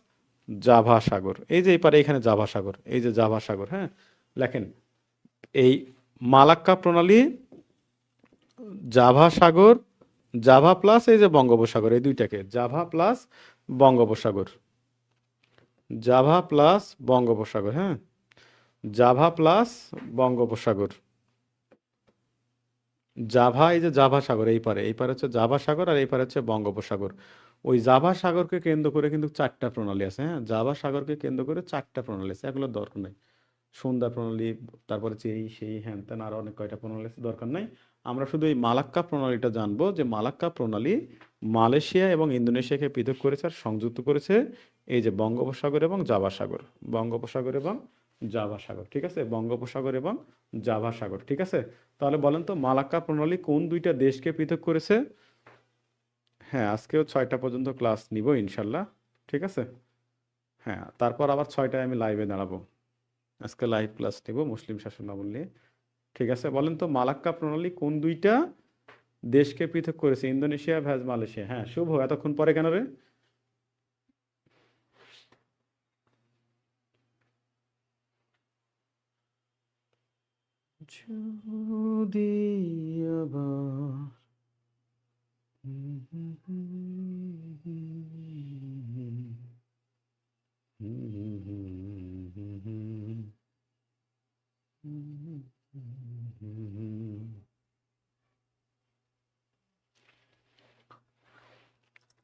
জাভা সাগর, এই যে এই পারে এখানে জাভা সাগর, এই যে জাভা সাগর, হ্যাঁ, লেখেন এই মালাক্কা প্রণালী, জাভা সাগর, জাভা প্লাস এই যে বঙ্গোপসাগর, এই দুইটাকে জাভা প্লাস বঙ্গোপসাগর, জাভা প্লাস বঙ্গোপসাগর, হ্যাঁ, জাভা প্লাস বঙ্গোপসাগর, জাভা, এই যে জাভা সাগর, এই পারে, এই পারে হচ্ছে জাভা সাগর, আর এই পারে হচ্ছে বঙ্গোপসাগর। ওই জাভা সাগরকে কেন্দ্র করে কিন্তু চারটা প্রণালী আছে, হ্যাঁ, জাভা সাগরকে কেন্দ্র করে চারটা প্রণালী আছে, এগুলোর দরকার নাই। সন্ধ্যা প্রণালী, তারপরে হচ্ছে এই সেই হ্যান ত্যান আরো অনেক কয়টা প্রণালী আছে, দরকার নাই। আমরা শুধু এই মালাক্কা প্রণালীটা জানবো, যে মালাক্কা প্রণালী মালয়েশিয়া এবং ইন্দোনেশিয়াকে পৃথক করেছে আর সংযুক্ত করেছে এই যে বঙ্গোপসাগর এবং জাভা সাগর, বঙ্গোপসাগর এবং জাভা সাগর, ঠিক আছে? বঙ্গোপসাগর এবং জাভা সাগর, ঠিক আছে? তাহলে বলেন তো মালাক্কা প্রণালী কোন দুইটা দেশকে পৃথক করেছে? হ্যাঁ, আজকেও 6টা পর্যন্ত ক্লাস নিব ইনশাল্লাহ, ঠিক আছে? হ্যাঁ, তারপর আবার 6টায় আমি লাইভে দাঁড়াবো। আজকে লাইভ ক্লাস নেব মুসলিম শাসনামল নিয়ে, ঠিক আছে? বলেন তো মালাক্কা প্রণালী কোন দুইটা দেশকে পৃথক করেছে? Indonesia vs Malaysia. হ্যাঁ, শুভ, এতক্ষণ পরে কেন রে? যদি আবার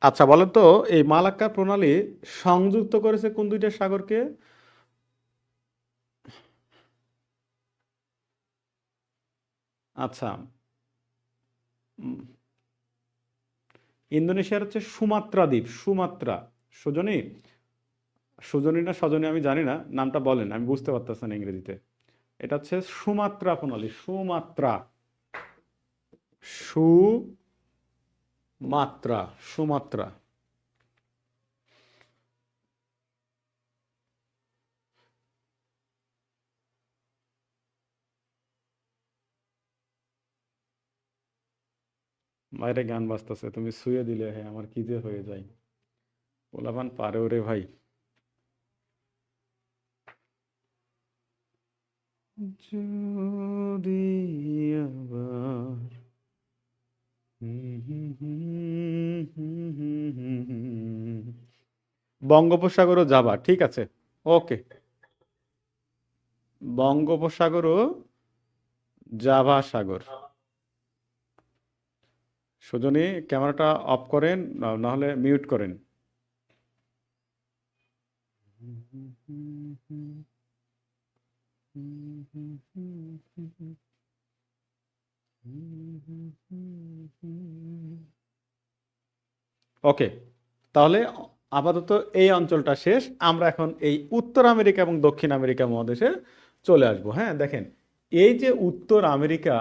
আচ্ছা, বলেন তো এই মালাক্কা প্রণালী সংযুক্ত করেছে কোন দুইটা সাগরকে? আচ্ছা, উম, ইন্দোনেশিয়ার হচ্ছে সুমাত্রা দ্বীপ, সুমাত্রা, সুজনী, সুজনী না সজনী আমি জানি না, নামটা বলেন, আমি বুঝতে পারতেছি না ইংরেজিতে। এটা হচ্ছে সুমাত্রা প্রণালী, সুমাত্রা, সুমাত্রা, সুমাত্রা। বাইরে গান বাজতেছে, তুমি শুয়ে দিলে, হ্যাঁ, আমার কি যে হয়ে যায়। পোলাপান পারে ওরে ভাই। যদি আবার বঙ্গোপসাগর ও যাবা, ঠিক আছে, ওকে, বঙ্গোপসাগর ও জাভা সাগর, সুজনী ক্যামেরাটা অফ করেন, না হলে মিউট করেন। ওকে, তাহলে আপাতত এই অঞ্চলটা শেষ। আমরা এখন এই উত্তর আমেরিকা এবং দক্ষিণ আমেরিকা মহাদেশে চলে আসবো। হ্যাঁ, দেখেন এই যে উত্তর আমেরিকা,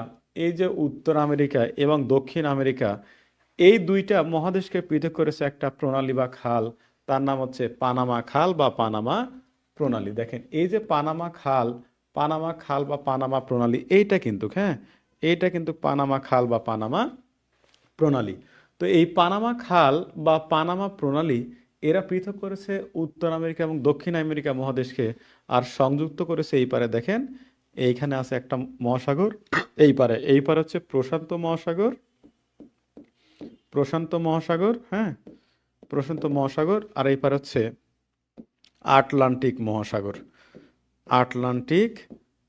এই যে উত্তর আমেরিকা এবং দক্ষিণ আমেরিকা, এই দুইটা মহাদেশকে পৃথক করেছে একটা প্রণালী বা খাল, তার নাম হচ্ছে পানামা খাল বা পানামা প্রণালী। দেখেন এই যে পানামা খাল, পানামা খাল বা পানামা প্রণালী, এইটা কিন্তু, হ্যাঁ, এইটা কিন্তু পানামা খাল বা পানামা প্রণালী। তো এই পানামা খাল বা পানামা প্রণালী এরা পৃথক করেছে উত্তর আমেরিকা এবং দক্ষিণ আমেরিকা মহাদেশকে, আর সংযুক্ত করেছে এই পারে। দেখেন এইখানে আছে একটা মহাসাগর, এই পারে হচ্ছে প্রশান্ত মহাসাগর, প্রশান্ত মহাসাগর, হ্যাঁ, প্রশান্ত মহাসাগর, আর এই পারে হচ্ছে আটলান্টিক মহাসাগর, আটলান্টিক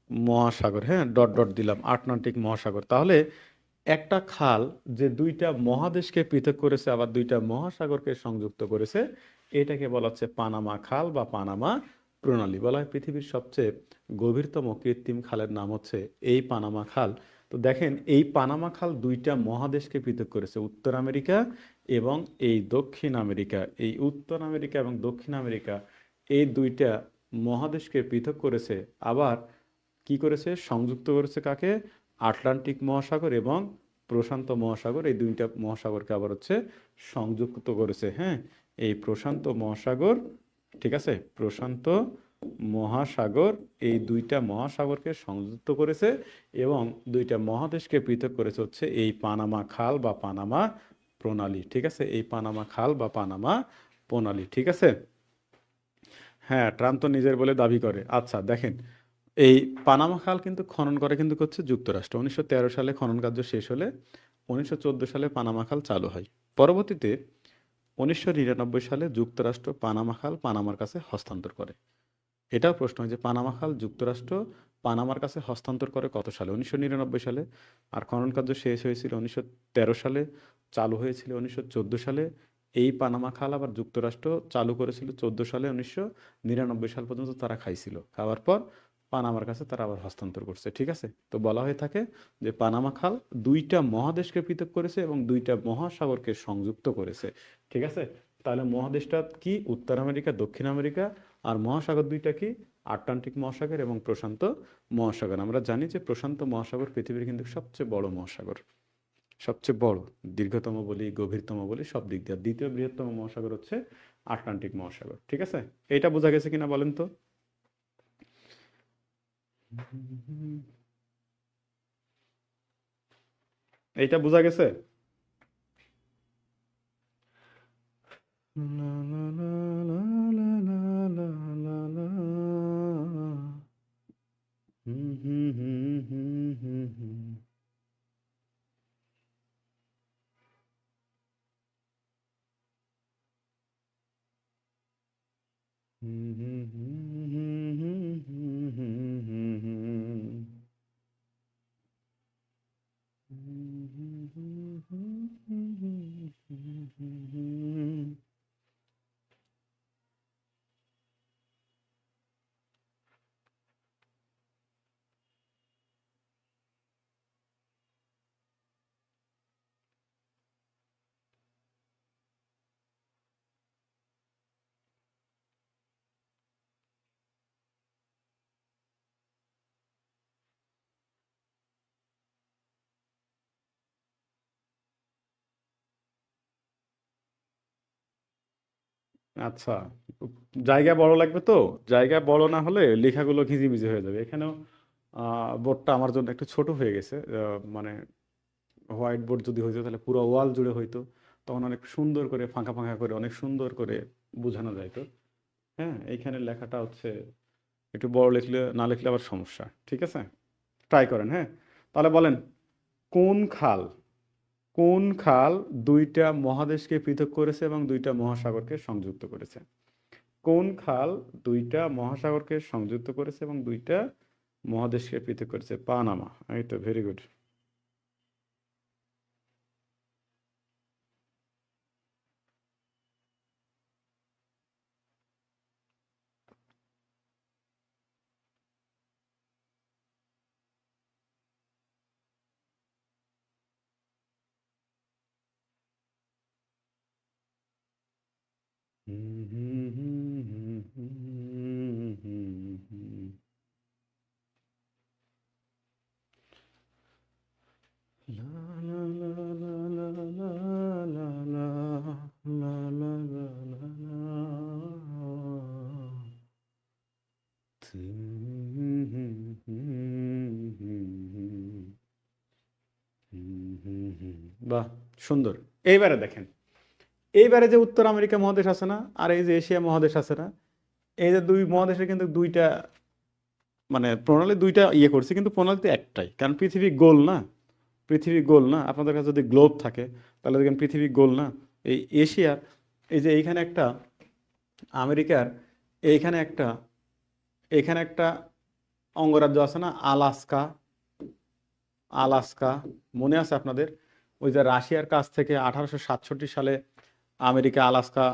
মহাসাগর, হ্যাঁ, ডট ডট দিলাম, আটলান্টিক মহাসাগর। তাহলে একটা খাল যে দুইটা মহাদেশকে পৃথক করেছে আবার দুইটা মহাসাগরকে সংযুক্ত করেছে, এটাকে বলা হচ্ছে পানামা খাল বা পানামা প্রণালী। বলা হয় পৃথিবীর সবচেয়ে গভীরতম কৃত্রিম খালের নাম হচ্ছে এই পানামা খাল। তো দেখেন এই পানামা খাল দুইটা মহাদেশকে পৃথক করেছে, উত্তর আমেরিকা এবং এই দক্ষিণ আমেরিকা। এই উত্তর আমেরিকা এবং দক্ষিণ আমেরিকা এই দুইটা মহাদেশকে পৃথক করেছে, আবার কি করেছে, সংযুক্ত করেছে কাকে, আটলান্টিক মহাসাগর এবং প্রশান্ত মহাসাগর, এই দুইটা মহাসাগরকে আবার হচ্ছে সংযুক্ত করেছে। হ্যাঁ, এই প্রশান্ত মহাসাগর, ঠিক আছে, প্রশান্ত মহাসাগর এই দুইটা মহাসাগরকে সংযুক্ত করেছে এবং দুইটা মহাদেশকে পৃথক করেছে হচ্ছে এই পানামা খাল বা পানামা প্রণালী। ঠিক আছে, এই পানামা খাল বা পানামা প্রণালী। ঠিক আছে, হ্যাঁ, ট্রাম্প তো নিজের বলে দাবি করে। আচ্ছা দেখেন, এই পানামা খাল কিন্তু খনন করে কিন্তু করছে যুক্তরাষ্ট্র। 1913 সালে খনন কার্য শেষ হলে 1914 সালে পানামা খাল চালু হয়। পরবর্তীতে 1999 সালে যুক্তরাষ্ট্র পানামা খাল পানামার কাছে হস্তান্তর করে। এটাও প্রশ্ন হয় যে পানামা খাল যুক্তরাষ্ট্র পানামার কাছে হস্তান্তর করে কত সালে? 1999 সালে। আর খনন কার্য শেষ হয়েছিল 1913 সালে, চালু হয়েছিল 1914 সালে। এই পানামা খাল আবার যুক্তরাষ্ট্র চালু করেছিল 14 সালে, 1999 সাল পর্যন্ত তারা খাইছিল। খাওয়ার পর পানামার কাছে তারা আবার হস্তান্তর করছে। ঠিক আছে, তো বলা হয়ে থাকে যে পানামা খাল দুইটা মহাদেশকে পৃথক করেছে এবং দুইটা মহাসাগরকে সংযুক্ত করেছে। ঠিক আছে, তাহলে মহাদেশটা কি? উত্তর আমেরিকা, দক্ষিণ আমেরিকা। আর মহাসাগর দুইটা কি? আটলান্টিক মহাসাগর এবং প্রশান্ত মহাসাগর। আমরা জানি যে প্রশান্ত মহাসাগর পৃথিবীর কিন্তু সবচেয়ে বড় মহাসাগর, সবচেয়ে বড়, দীর্ঘতম বলি, গভীরতম বলি, সব দিক দিয়ে। দ্বিতীয় বৃহত্তম মহাসাগর হচ্ছে আটলান্টিক মহাসাগর। ঠিক আছে, এইটা বোঝা গেছে কিনা বলেন তো? এইটা বোঝা গেছে? লা লা লা লা লা লা লা লা লা। হুম হুম হুম হুম হুম হুম। হুম হুম হুম হুম হুম হুম হুম হুম হুম। হুম হুম হুম হুম হুম হুম হুম হুম। আচ্ছা, জায়গা বড় লাগবে তো। জায়গা বড় না হলে লেখাগুলো ঘিজিবিজি হয়ে যাবে। এখানেও বোর্ডটা আমার জন্য একটু ছোট হয়ে গেছে। মানে হোয়াইট বোর্ড যদি হইতো তাহলে পুরো ওয়াল জুড়ে হইতো, তখন অনেক সুন্দর করে ফাঁকা ফাঁকা করে অনেক সুন্দর করে বোঝানো যাইতো। হ্যাঁ, এইখানে লেখাটা হচ্ছে একটু বড় লিখলে, না লিখলে আবার সমস্যা। ঠিক আছে, ট্রাই করেন। হ্যাঁ, তাহলে বলেন, কোন খাল, কোন খাল দুইটা মহাদেশকে পৃথক করেছে এবং দুইটা মহাসাগরকে সংযুক্ত করেছে? কোন খাল দুইটা মহাসাগরকে সংযুক্ত করেছে এবং দুইটা মহাদেশকে পৃথক করেছে? পানামা। এই তো, ভেরি গুড। লা লা লা লা লা লা লা লা লা লা লা লা লা। বাহ, সুন্দর। এইবারে দেখেন, এইবারে যে উত্তর আমেরিকা মহাদেশ আছে না, আর এই যে এশিয়া মহাদেশ আছে না, এই যে দুই মহাদেশে কিন্তু দুইটা, মানে প্রণালী দুইটা ইয়ে করছে, কিন্তু প্রণালী তো একটাই, কারণ পৃথিবী গোল না। পৃথিবী গোল না, আপনাদের কাছে যদি গ্লোব থাকে তাহলে দেখেন পৃথিবী গোল না। এই এশিয়ার, এই যে এইখানে একটা, আমেরিকার এইখানে একটা, এখানে একটা অঙ্গরাজ্য আছে না, আলাস্কা। আলাস্কা মনে আছে আপনাদের? ওই যে রাশিয়ার কাছ থেকে 1867 সালে আমেরিকা আলাস্কা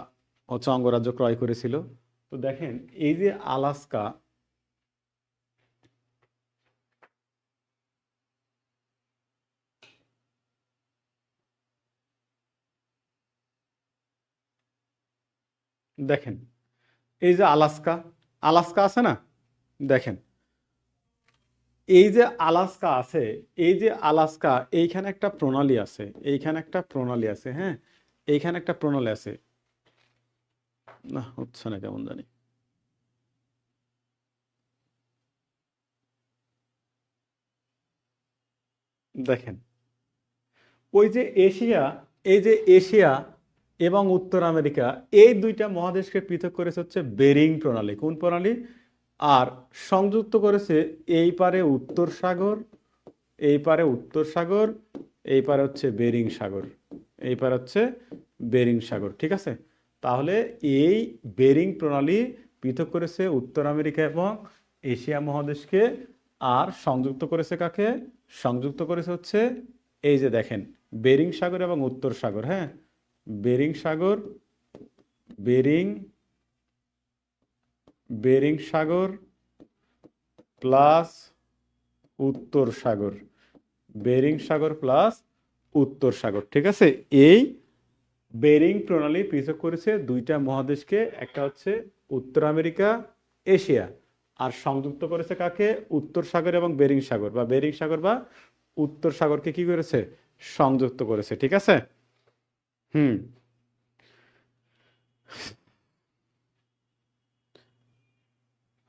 হচ্ছে অঙ্গরাজ্য ক্রয় করেছিল। তো দেখেন এই যে আলাস্কা, দেখেন এই যে আলাস্কা, আলাস্কা আছে না, দেখেন এই যে আলাস্কা আছে, এই যে আলাস্কা, এইখানে একটা প্রণালী আছে, এইখানে একটা প্রণালী আছে, হ্যাঁ, এইখানে একটা প্রণালী আছে। না হচ্ছে না কেমন জানি। দেখেন ওই যে এশিয়া, এই যে এশিয়া এবং উত্তর আমেরিকা, এই দুইটা মহাদেশকে পৃথক করেছে হচ্ছে বেরিং প্রণালী। কোন প্রণালী? আর সংযুক্ত করেছে এই পারে উত্তর সাগর, এই পারে উত্তর সাগর, এই পারে হচ্ছে বেরিং সাগর, এই পারে হচ্ছে বেরিং সাগর, ঠিক আছে? তাহলে এই বেরিং প্রণালী পৃথক করেছে উত্তর আমেরিকা এবং এশিয়া মহাদেশকে। আর সংযুক্ত করেছে কাকে? সংযুক্ত করেছে হচ্ছে এই যে দেখেন বেরিং সাগর এবং উত্তর সাগর, হ্যাঁ, বেরিং সাগর, বেরিং, বেরিং সাগর প্লাস উত্তর সাগর, বেরিং সাগর প্লাস উত্তর সাগর, ঠিক আছে? এই বেরিং প্রণালী পৃথক করেছে দুইটা মহাদেশকে, একটা হচ্ছে উত্তর আমেরিকা, এশিয়া। আর সংযুক্ত করেছে কাকে? উত্তর সাগর এবং বেরিং সাগর, বা বেরিং সাগর বা উত্তর সাগরকে কি করেছে? সংযুক্ত করেছে, ঠিক আছে? হুম।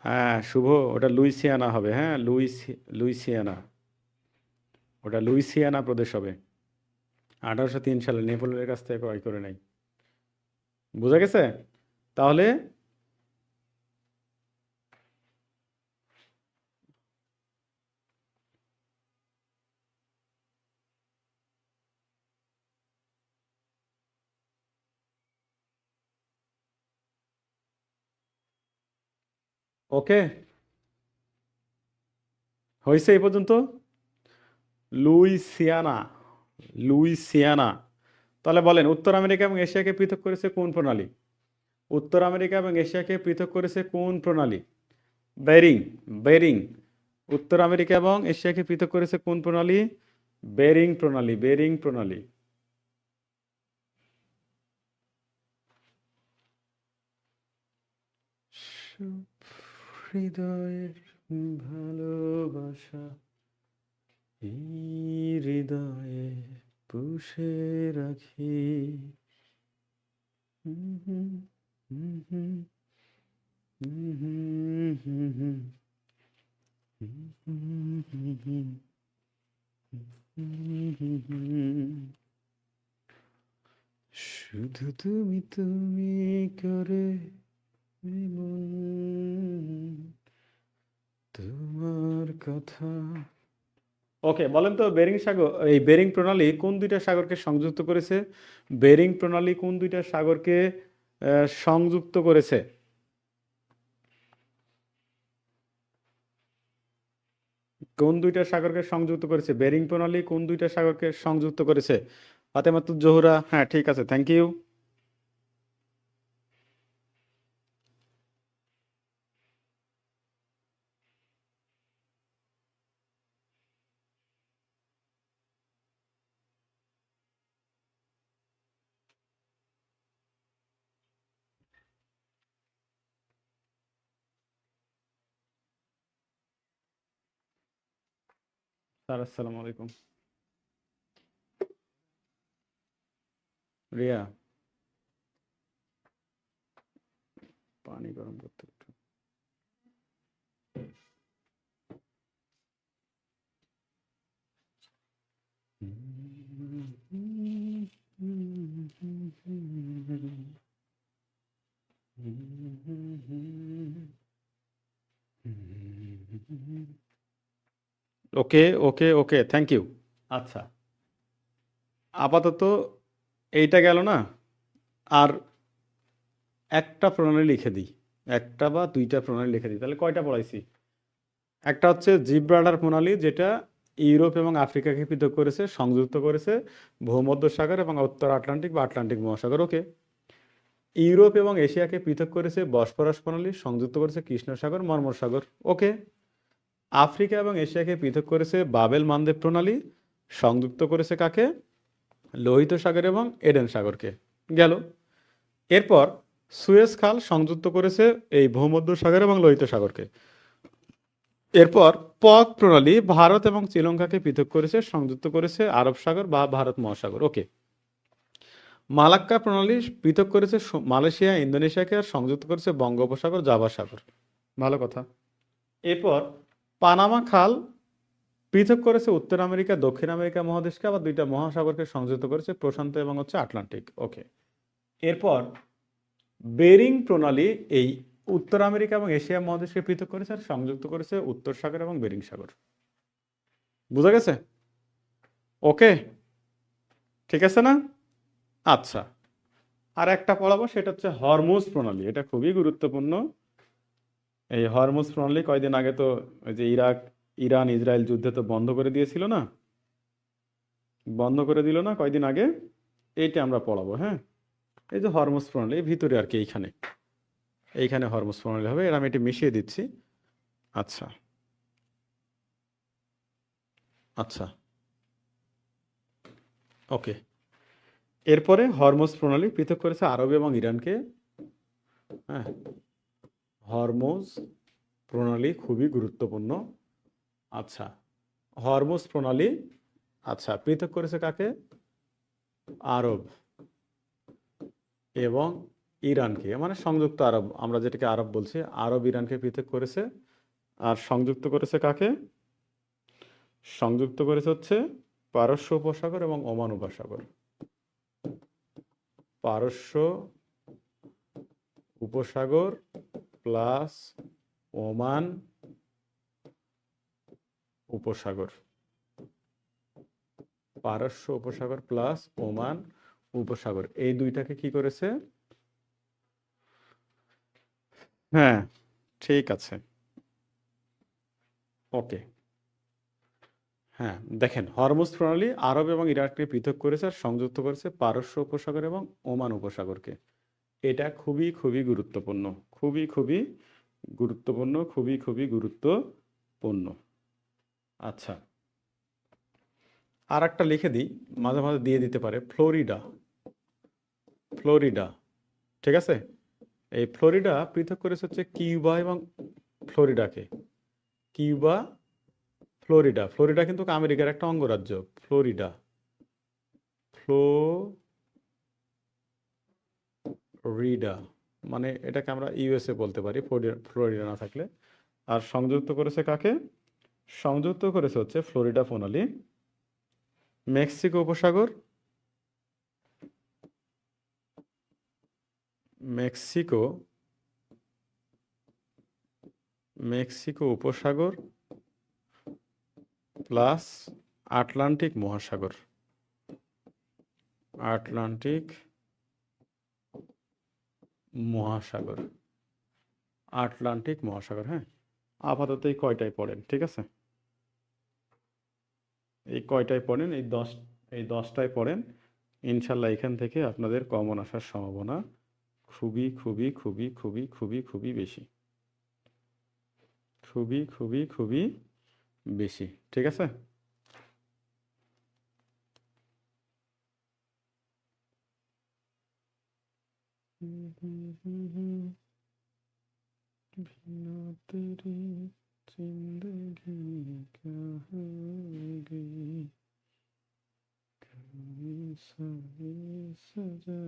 হ্যাঁ শুভ, ওটা লুইসিয়ানা হবে, হ্যাঁ লুইসিয়ানা, ওটা লুইসিয়ানা প্রদেশ হবে। 1803 সালে নেপোলিয়নের কাছ থেকে ক্রয় করে নেয়। বোঝা গেছে? তাহলে ওকে, হয়েছে এই পর্যন্ত? Louisiana, Louisiana. তাহলে বলেন উত্তর আমেরিকা এবং এশিয়াকে পৃথক করেছে কোন প্রণালী? উত্তর আমেরিকা এবং এশিয়াকে পৃথক করেছে কোন প্রণালী? Bering, Bering. উত্তর আমেরিকা এবং এশিয়াকে পৃথক করেছে কোন প্রণালী? বেরিং প্রণালী, বেরিং প্রণালী। সব হৃদয়ের ভালোবাসা এই হৃদয়ে পুষে রাখি। হুম হুম হুম হুম হুম হুম হুম হুম হুম হুম হুম হুম হুম হুম। শুধু তুমি তুমি করে মন তোমার কথা। ওকে, বলেন তো বেরিং সাগর, এই বেরিং প্রণালী কোন দুইটা সাগরকে সংযুক্ত করেছে? বেরিং প্রণালী কোন দুইটা সাগরকে সংযুক্ত করেছে? কোন দুইটা সাগরকে সংযুক্ত করেছে? বেরিং প্রণালী কোন দুইটা সাগরকে সংযুক্ত করেছে? ফাতেমাতুজ জোহরা, হ্যাঁ ঠিক আছে, থ্যাংক ইউ। স্যার আসসালামু আলাইকুম। রিয়া, পানি গরম করতে একটু। ওকে ওকে ওকে, থ্যাংক ইউ। আচ্ছা, আপাতত এইটা গেল না, আর একটা প্রণালী লিখে দিই, একটা বা দুইটা প্রণালী লিখে দিই, তাহলে কয়টা পড়াইছি? একটা হচ্ছে জিব্রাল্টার প্রণালী, যেটা ইউরোপ এবং আফ্রিকাকে পৃথক করেছে, সংযুক্ত করেছে ভূমধ্যসাগর এবং উত্তর আটলান্টিক বা আটলান্টিক মহাসাগর, ওকে। ইউরোপ এবং এশিয়াকে পৃথক করেছে বসফরাস প্রণালী, সংযুক্ত করেছে কৃষ্ণ সাগর মর্মর সাগর, ওকে। আফ্রিকা এবং এশিয়াকে পৃথক করেছে বাবেল মানদেব প্রণালী, সংযুক্ত করেছে কাকে? লোহিত সাগর এবং এডেন সাগরকে, গেল। এরপর সুয়েজ খাল সংযুক্ত করেছে এই ভূমধ্যসাগর এবং লোহিত সাগরকে। এরপর পক প্রণালী ভারত এবং শ্রীলঙ্কাকে পৃথক করেছে, সংযুক্ত করেছে আরব সাগর বা ভারত মহাসাগর, ওকে। মালাক্কা প্রণালী পৃথক করেছে মালয়েশিয়া ইন্দোনেশিয়াকে, আর সংযুক্ত করেছে বঙ্গোপসাগর জাভা সাগর, ভালো কথা। এরপর পানামা খাল পৃথক করেছে উত্তর আমেরিকা দক্ষিণ আমেরিকা মহাদেশকে, আবার দুইটা মহাসাগরকে সংযুক্ত করেছে প্রশান্ত এবং হচ্ছে আটলান্টিক, ওকে। এরপর বেরিং প্রণালী এই উত্তর আমেরিকা এবং এশিয়া মহাদেশকে পৃথক করেছে আর সংযুক্ত করেছে উত্তর সাগর এবং বেরিং সাগর, বুঝা গেছে? ওকে, ঠিক আছে না? আচ্ছা, আর একটা পড়াবো, সেটা হচ্ছে হরমুজ প্রণালী, এটা খুবই গুরুত্বপূর্ণ। এই হরমুজ প্রণালী কয়দিন আগে তো ওই যে ইরান ইসরায়েল যুদ্ধে তো বন্ধ করে দিয়েছিল না, বন্ধ করে দিল না কয়দিন আগে, এইটা আমরা পড়াবো, হ্যাঁ। এই যে হরমুজ প্রণালী ভিতরে আর কি, এইখানে হরমুজ প্রণালী হবে, এর আমি এটি মিশিয়ে দিচ্ছি। আচ্ছা আচ্ছা, ওকে। এরপরে হরমুজ প্রণালী পৃথক করেছে আরব এবং ইরানকে, হ্যাঁ। হরমুজ প্রণালী খুবই গুরুত্বপূর্ণ। আচ্ছা, হরমুজ প্রণালী, আচ্ছা, পৃথক করেছে কাকে? আরব এবং ইরানকে, মানে সংযুক্ত আরব, আমরা যেটাকে আরব বলছি, আরব ইরানকে পৃথক করেছে। আর সংযুক্ত করেছে কাকে? সংযুক্ত করেছে হচ্ছে পারস্য উপসাগর এবং ওমান উপসাগর, পারস্য উপসাগর প্লাস ওমান উপসাগর, পারস্য উপসাগর প্লাস ওমান উপসাগর, এই দুইটাকে কি করেছে? হ্যাঁ, ঠিক আছে, ওকে। হ্যাঁ, দেখেন, হরমুজ প্রণালী আরব এবং ইরাককে পৃথক করেছে আর সংযুক্ত করেছে পারস্য উপসাগর এবং ওমান উপসাগরকে। এটা খুবই খুবই গুরুত্বপূর্ণ, খুবই খুবই গুরুত্বপূর্ণ, খুবই খুবই গুরুত্বপূর্ণ। আচ্ছা, আর একটা লিখে দিই, মাঝে মাঝে দিয়ে দিতে পারে, ফ্লোরিডা, ফ্লোরিডা, ঠিক আছে। এই ফ্লোরিডা পৃথক করেছে হচ্ছে কিউবা এবং ফ্লোরিডাকে, কিউবা ফ্লোরিডা, ফ্লোরিডা কিন্তু আমেরিকার একটা অঙ্গরাজ্য, ফ্লোরিডা, ফ্লোরিডা, মানে এটাকে আমরা ইউএসএ বলতে পারি ফ্লোরিডা না থাকলে। আর সংযুক্ত করেছে কাকে? সংযুক্ত করেছে হচ্ছে ফ্লোরিডা প্রণালী মেক্সিকো উপসাগর, মেক্সিকো মেক্সিকো উপসাগর প্লাস আটলান্টিক মহাসাগর, আটলান্টিক মহাসাগর, আটলান্টিক মহাসাগর, হ্যাঁ। আপাতত এই কয়টাই পড়েন, ঠিক আছে, এই কয়টাই পড়েন, এই 10টাই পড়েন। ইনশাল্লাহ এখান থেকে আপনাদের কমন আসার সম্ভাবনা খুবই খুবই খুবই খুবই খুবই খুবই বেশি, খুবই খুবই খুবই বেশি, ঠিক আছে। ভিন্ন जिंदगी कहागी कभी सारी सजा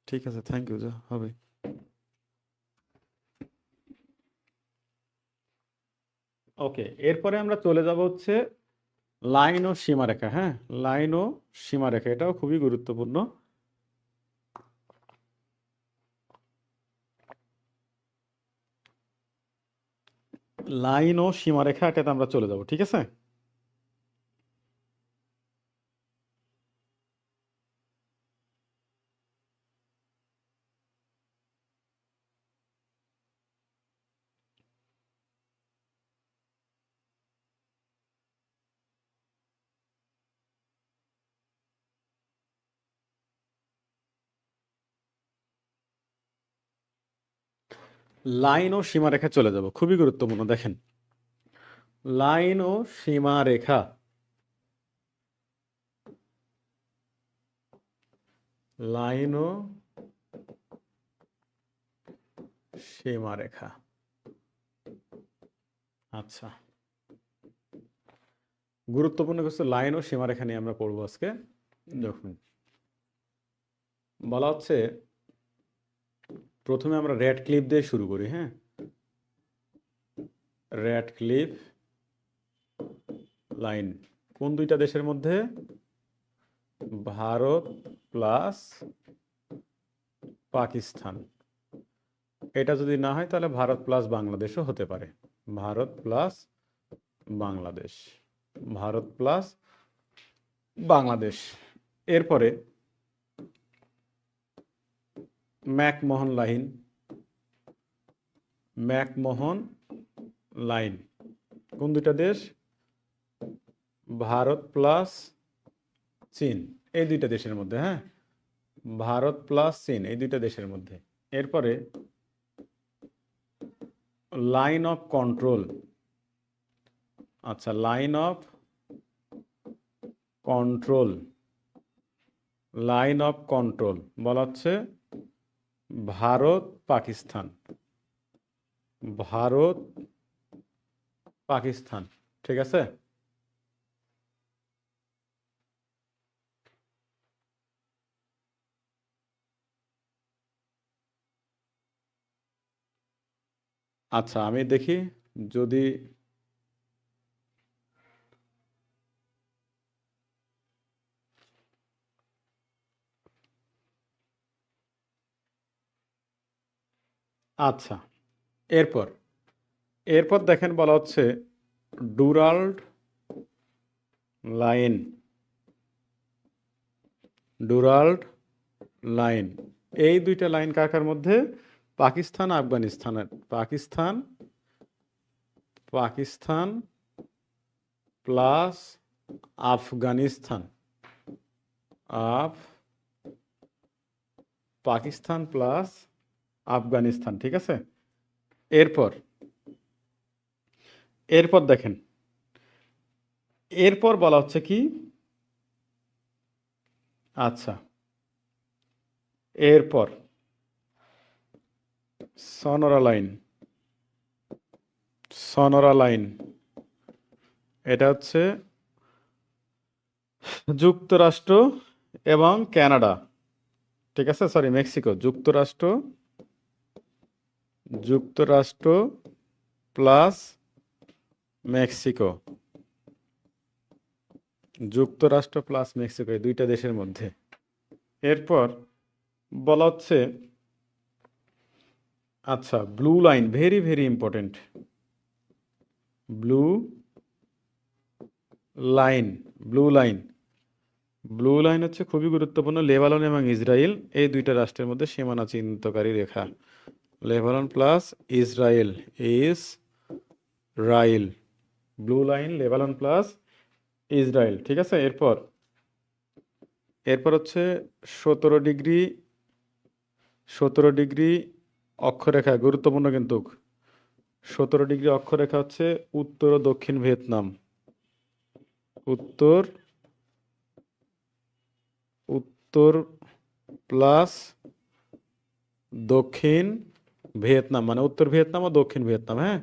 ঠিক আছে, থ্যাংক ইউ, যা হবে। ওকে, এরপরে আমরা চলে যাব হচ্ছে লাইন ও সীমারেখা। হ্যাঁ, লাইন ও সীমারেখা, এটাও খুবই গুরুত্বপূর্ণ। লাইন ও সীমারেখা, এটাতে আমরা চলে যাব, ঠিক আছে। লাইন ও সীমারেখা চলে যাব, খুবই গুরুত্বপূর্ণ। দেখেন, লাইন ও সীমারেখা, লাইন ও সীমারেখা। আচ্ছা, গুরুত্বপূর্ণ কিছু লাইন ও সীমারেখা নিয়ে আমরা পড়বো আজকে। যখন বলা হচ্ছে, প্রথমে আমরা রেড ক্লিপ দিয়ে শুরু করি। হ্যাঁ, রেড ক্লিপ লাইন কোন দুইটা দেশের মধ্যে? ভারত প্লাস পাকিস্তান। এটা যদি না হয় তাহলে ভারত প্লাস বাংলাদেশও হতে পারে। Bharat plus Bangladesh, Bharat plus Bangladesh. এরপরে ম্যাকমোহন লাইন, ম্যাকমোহন লাইন কোন দুইটা দেশ? ভারত প্লাস চীন, এই দুইটা দেশের মধ্যে। হ্যাঁ, ভারত প্লাস চীন, এই দুইটা দেশের মধ্যে। এরপরে লাইন অফ কন্ট্রোল। আচ্ছা, line of control, line of control বলা হচ্ছে ভারত পাকিস্তান, ভারত পাকিস্তান, ঠিক আছে। আচ্ছা, আমি দেখি যদি আচ্ছা, এরপর এরপর দেখেন বলা হচ্ছে ডুরাল্ড লাইন, ডুরাল্ড লাইন। এই দুইটা লাইন কার কার মধ্যে? পাকিস্তান আফগানিস্তানের, পাকিস্তান, পাকিস্তান প্লাস আফগানিস্তান, পাকিস্তান প্লাস আফগানিস্তান, ঠিক আছে। এরপর এরপর দেখেন, এরপর বলা হচ্ছে কি? আচ্ছা, এরপর সনোরা লাইন, সনোরা লাইন এটা হচ্ছে যুক্তরাষ্ট্র এবং কানাডা, ঠিক আছে, সরি মেক্সিকো, যুক্তরাষ্ট্র, যুক্তরাষ্ট্র প্লাস মেক্সিকো, যুক্তরাষ্ট্র প্লাস মেক্সিকো, এই দুইটা দেশের মধ্যে। এরপর বলা হচ্ছে, আচ্ছা, blue line, very very important, blue line, blue line, blue line হচ্ছে খুবই গুরুত্বপূর্ণ। লেবানন এবং ইসরায়েল, এই দুইটা রাষ্ট্রের মধ্যে সীমানা চিহ্নিতকারী রেখা। Lebanon plus Israel, Israel, blue line, Lebanon plus Israel, ঠিক আছে। এরপর এরপর হচ্ছে 17 ডিগ্রি, 17 ডিগ্রি অক্ষরেখা, গুরুত্বপূর্ণ কিন্তু 17 ডিগ্রি অক্ষরেখা হচ্ছে উত্তর ও দক্ষিণ ভিয়েতনাম। উত্তর উত্তর প্লাস দক্ষিণ ভিয়েতনাম, মানে উত্তর ভিয়েতনাম ও দক্ষিণ ভিয়েতনাম। হ্যাঁ,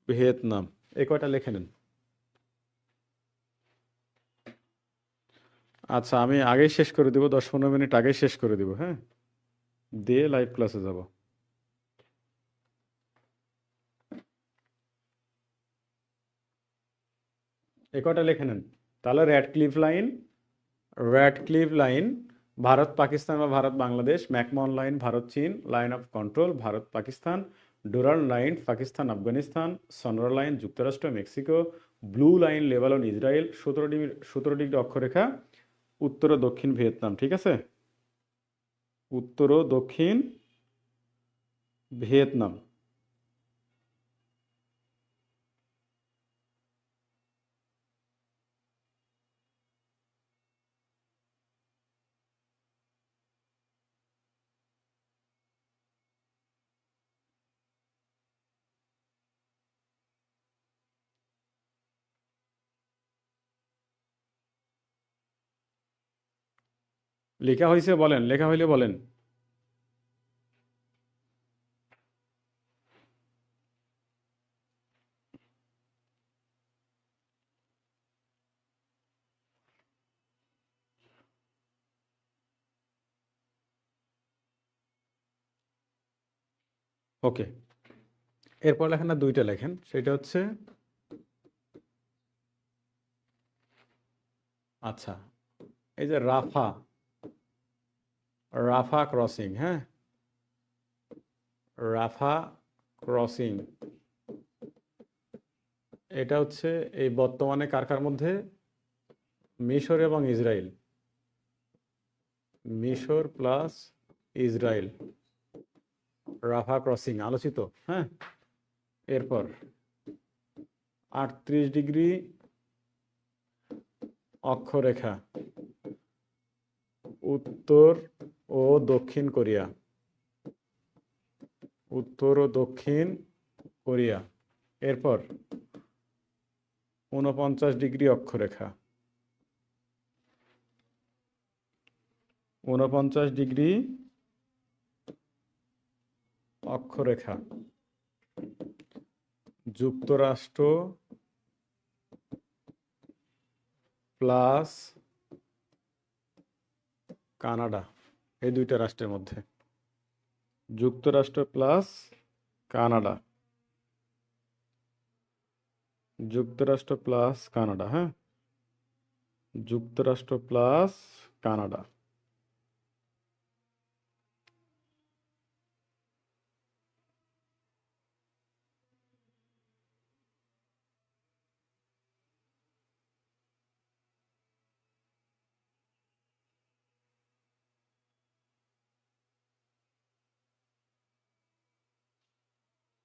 ভিয়েতনাম। এই কয়টা লিখে নেন। আচ্ছা, আমি আগেই শেষ করে দিব, 10-15 মিনিট আগেই শেষ করে দিব। হ্যাঁ, দিয়ে লাইভ ক্লাসে যাব। এই কয়টা লিখে নেন। তাহলে র্যাডক্লিফ লাইন ভারত পাকিস্তান বা ভারত বাংলাদেশ, ম্যাকমোহন লাইন ভারত চীন, line of control Bharat Pakistan, Durand line Pakistan Afghanistan, সনরা লাইন যুক্তরাষ্ট্র Mexico, blue line Lebanon Israel, 17 degree অক্ষরেখা উত্তর ও দক্ষিণ ভিয়েতনাম। ঠিক আছে, উত্তর ও দক্ষিণ ভিয়েতনাম। লেখা হয়েছে বলেন, লেখা হইলে বলেন। ওকে, এরপর লেখেন না, দুইটা লেখেন। সেটা হচ্ছে, আচ্ছা, এই যে রাফা, রাফা ক্রসিং। হ্যাঁ, রাফা ক্রসিং, এটা হচ্ছে এই বর্তমানে কার কার মধ্যে? মিশর এবং ইসরায়েল। মিশর প্লাস ইসরায়েল, রাফা ক্রসিং আলোচিত। হ্যাঁ, এরপর 38 ডিগ্রি অক্ষরেখা উত্তর ও দক্ষিণ কোরিয়া। উত্তর ও দক্ষিণ কোরিয়া। এরপর 49 ডিগ্রি অক্ষরেখা, 49 ডিগ্রি অক্ষরেখা যুক্তরাষ্ট্র প্লাস কানাডা, এই দুইটা রাষ্ট্রের মধ্যে। যুক্তরাষ্ট্র প্লাস কানাডা, যুক্তরাষ্ট্র প্লাস কানাডা। হ্যাঁ, যুক্তরাষ্ট্র প্লাস কানাডা।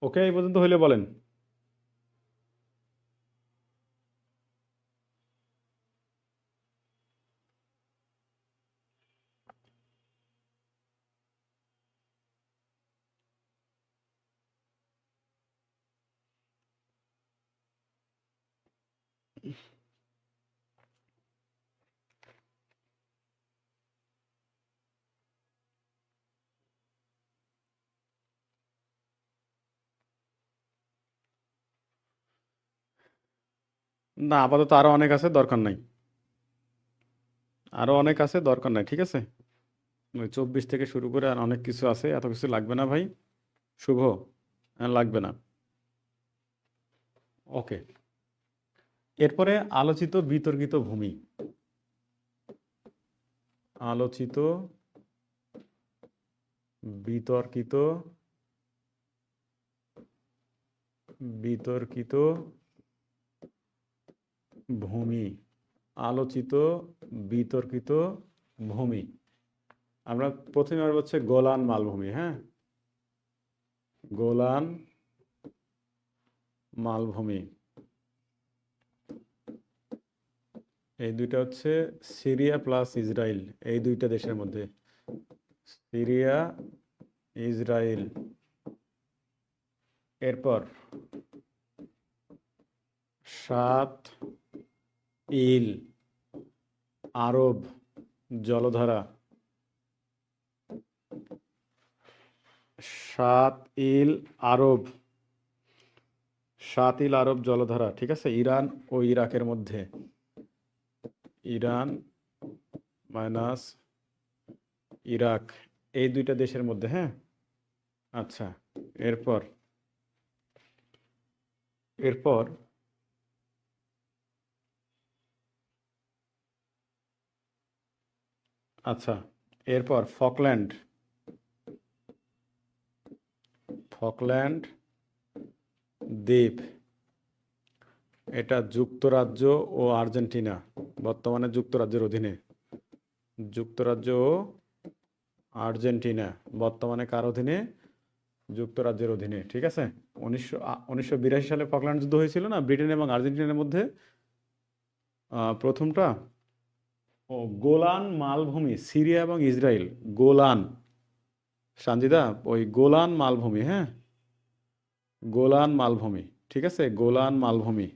ওকে, এই পর্যন্ত হইলে বলেন। না, আপাতত আরো অনেক আছে, দরকার নাই। আরো অনেক আছে, দরকার নাই। ঠিক আছে, ওই 24 থেকে শুরু করে আর অনেক কিছু আছে, এত কিছু লাগবে না ভাই। শুভ, লাগবে না। ওকে, এরপরে আলোচিত বিতর্কিত ভূমি। আলোচিত বিতর্কিত বিতর্কিত ভূমি। আলোচিত বিতর্কিত ভূমি। আমরা প্রথমে আর হচ্ছে গোলান মালভূমি। হ্যাঁ, গোলান মালভূমি। এই দুইটা হচ্ছে সিরিয়া প্লাস ইসরায়েল, এই দুইটা দেশের মধ্যে। Syria, Israel. এরপর 7 ইল আরব জলধারা, 7 ইল আরব, 7 ইল আরব জলধারা, ঠিক আছে, ইরান ও ইরাকের মধ্যে, ইরান মাইনাস ইরাক, এই দুইটা দেশের মধ্যে। হ্যাঁ, আচ্ছা, এরপর এরপর আচ্ছা, এরপর ফকল্যান্ড, ফকল্যান্ড দ্বীপ, এটা যুক্তরাজ্য ও আর্জেন্টিনা, বর্তমানে যুক্তরাজ্যের অধীনে, যুক্তরাজ্য ও আর্জেন্টিনা বর্তমানে কার অধীনে? যুক্তরাজ্যের অধীনে, ঠিক আছে। 1982 সালে ফকল্যান্ড যুদ্ধ হয়েছিল না ব্রিটেন এবং আর্জেন্টিনার মধ্যে। প্রথমটা গোলান মালভূমি, সিরিয়া এবং ইসরায়েল, গোলান, সানজিদা ওই গোলান মালভূমি, হ্যাঁ, গোলান মালভূমি, ঠিক আছে, গোলান মালভূমি।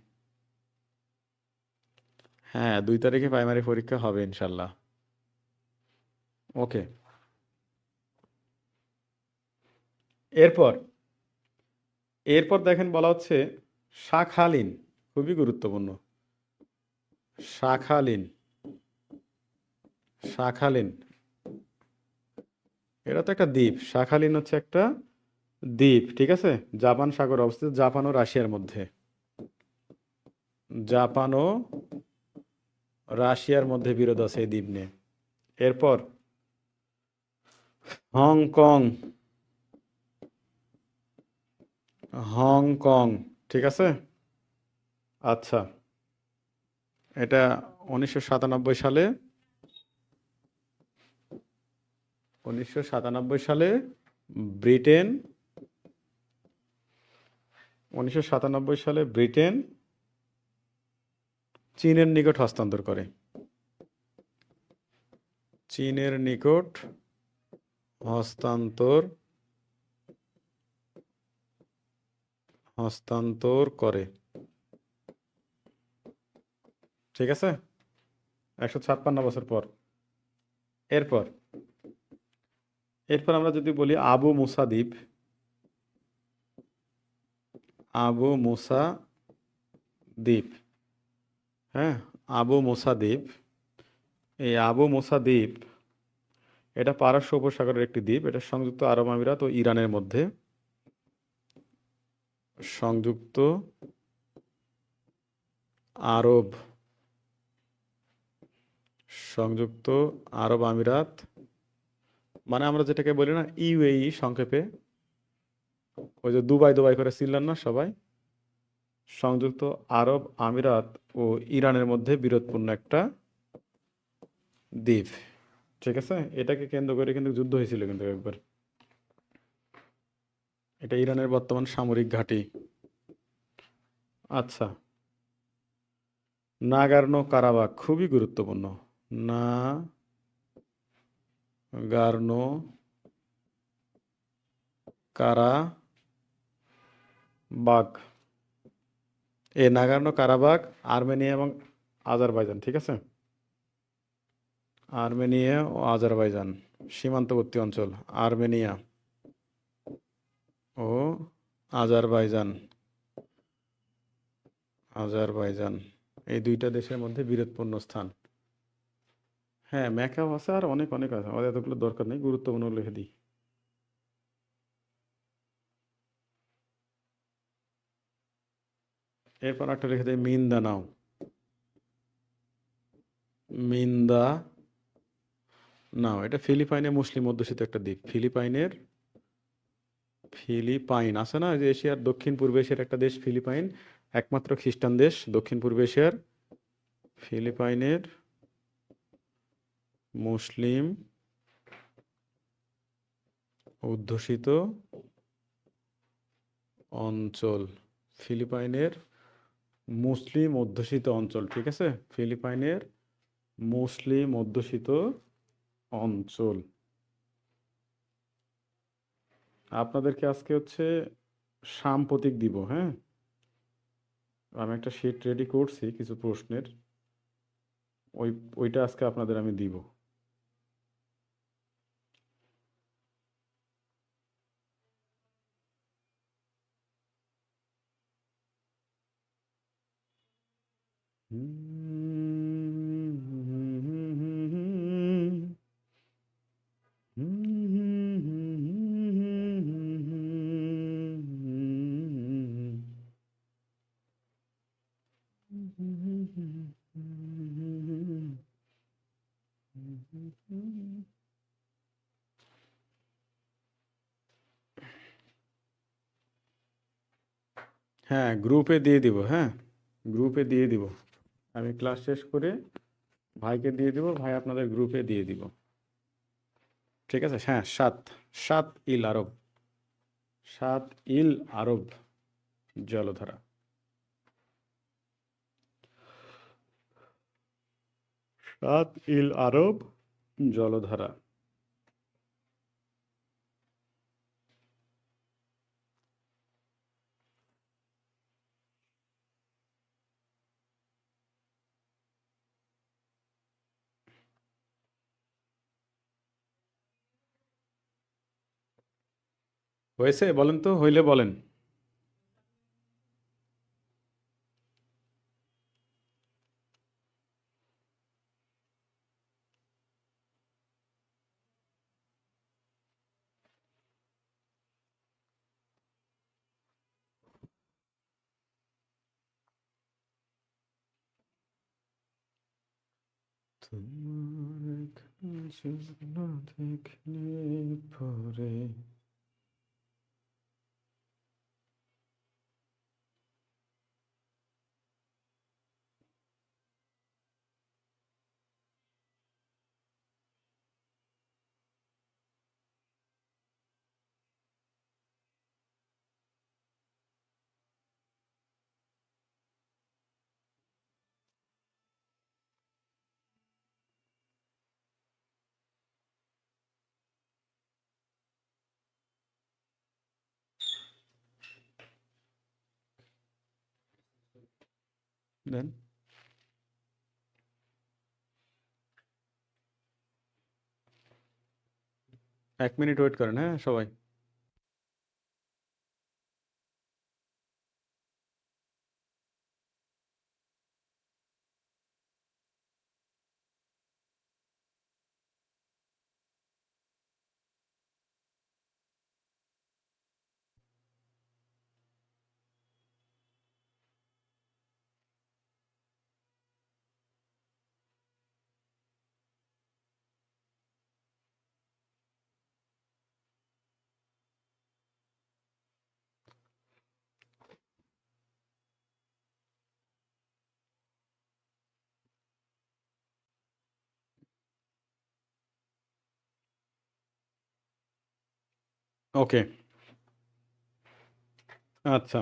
হ্যাঁ, 2 তারিখে প্রাইমারি পরীক্ষা হবে ইনশাল্লাহ। ওকে, এরপর এরপর দেখেন বলা হচ্ছে শাখালিন, খুবই গুরুত্বপূর্ণ, শাখালিন, শাখালিন, এটা তো একটা দ্বীপ, শাখালিন হচ্ছে একটা দ্বীপ, ঠিক আছে, জাপান সাগরে অবস্থিত, জাপান ও রাশিয়ার মধ্যে, জাপান ও রাশিয়ার মধ্যে বিরোধ আছে এই দ্বীপ নিয়ে। এরপর হংকং, হংকং, ঠিক আছে, আচ্ছা, এটা 1997 সালে, 1997 সালে ব্রিটেন, 1997 সালে ব্রিটেন চীনের নিকট হস্তান্তর করে, চীনের নিকট হস্তান্তর হস্তান্তর করে, ঠিক আছে, 156 বছর পর। এরপর এরপর আমরা যদি বলি আবু মুসা দ্বীপ, আবু মুসা দ্বীপ, হ্যাঁ, আবু মুসা দ্বীপ, এই আবু মুসা দ্বীপ এটা পারস্য উপসাগরের একটি দ্বীপ, এটা সংযুক্ত আরব আমিরাত ও ইরানের মধ্যে, সংযুক্ত আরব, সংযুক্ত আরব আমিরাত, মানে আমরা যেটাকে বলি না ইউএই সংক্ষেপে, ওই যে দুবাই দুবাই করে ছিলেন না সবাই, সংযুক্ত আরব আমিরাত ও ইরানের মধ্যে বিরোধপূর্ণ একটা দ্বীপ, ঠিক আছে, এটাকে কেন্দ্র করে কিন্তু যুদ্ধ হয়েছিল কিন্তু একবার, এটা ইরানের বর্তমান সামরিক ঘাঁটি। আচ্ছা, নাগার্নো কারাবাখ, খুবই গুরুত্বপূর্ণ, নাগার্নো কারাবাখ, এই নাগার্নো কারাবাখ আর্মেনিয়া এবং আজারবাইজান, ঠিক আছে, আর্মেনিয়া ও আজারবাইজান সীমান্তবর্তী অঞ্চল, আর্মেনিয়া ও আজারবাইজান, আজারবাইজান এই দুইটা দেশের মধ্যে বিরোধপূর্ণ স্থান। হ্যাঁ, ম্যাকাও আছে আর অনেক অনেক আছে, আমাদের এতগুলো দরকার নেই, গুরুত্বপূর্ণ লিখে দিই। এরপর একটা লিখে দিই মিন্দানাও, মিন্দা নাও, এটা ফিলিপাইনে মুসলিম অধ্যুষিত একটা দ্বীপ, ফিলিপাইন আছে না, যে এশিয়ার দক্ষিণ পূর্ব এশিয়ার একটা দেশ ফিলিপাইন, একমাত্র খ্রিস্টান দেশ দক্ষিণ পূর্ব এশিয়ার, ফিলিপাইনের মুসলিম অধ্যুষিত অঞ্চল, ফিলিপাইনের মুসলিম অধ্যুষিত অঞ্চল, ঠিক আছে, ফিলিপাইনের মুসলিম অধ্যুষিত অঞ্চল। আপনাদেরকে আজকে হচ্ছে সাম্প্রতিক দিব, হ্যাঁ। আমি একটা শিট রেডি করছি কিছু প্রশ্নের, ওই ওইটা আজকে আপনাদের আমি দিব। হ্যাঁ, গ্রুপে দিয়ে দিব, হ্যাঁ, গ্রুপে দিয়ে দিব। আমি ক্লাস শেষ করে ভাইকে দিয়ে দিব, ভাই আপনাদের গ্রুপে দিয়ে দিব। ঠিক আছে, হ্যাঁ, সাত, সাত ইল আরব, সাত ইল আরব জলধারা। সাত ইল আরব জলধারা। হয়েছে বলেন তো, হইলে বলেন। তোমার কাছে না দেখলে পরে। দেন, 1 মিনিট ওয়েট করেন, হ্যাঁ সবাই। ওকে, আচ্ছা,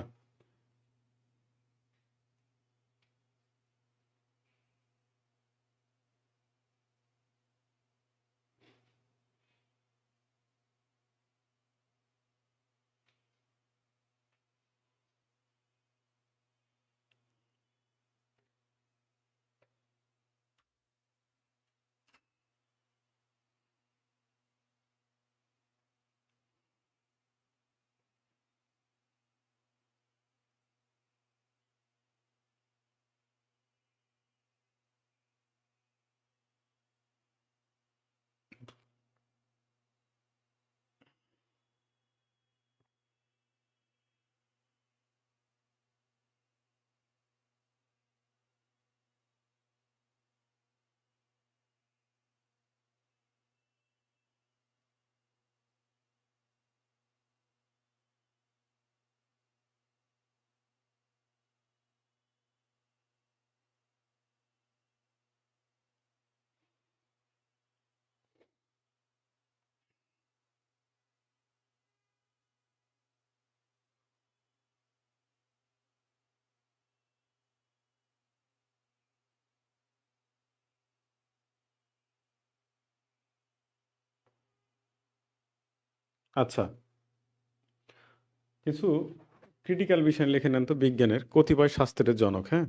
আচ্ছা, কিছু ক্রিটিক্যাল বিষয় লিখে নেন তো বিজ্ঞানের কতিপয় শাস্ত্রের জনক। হ্যাঁ,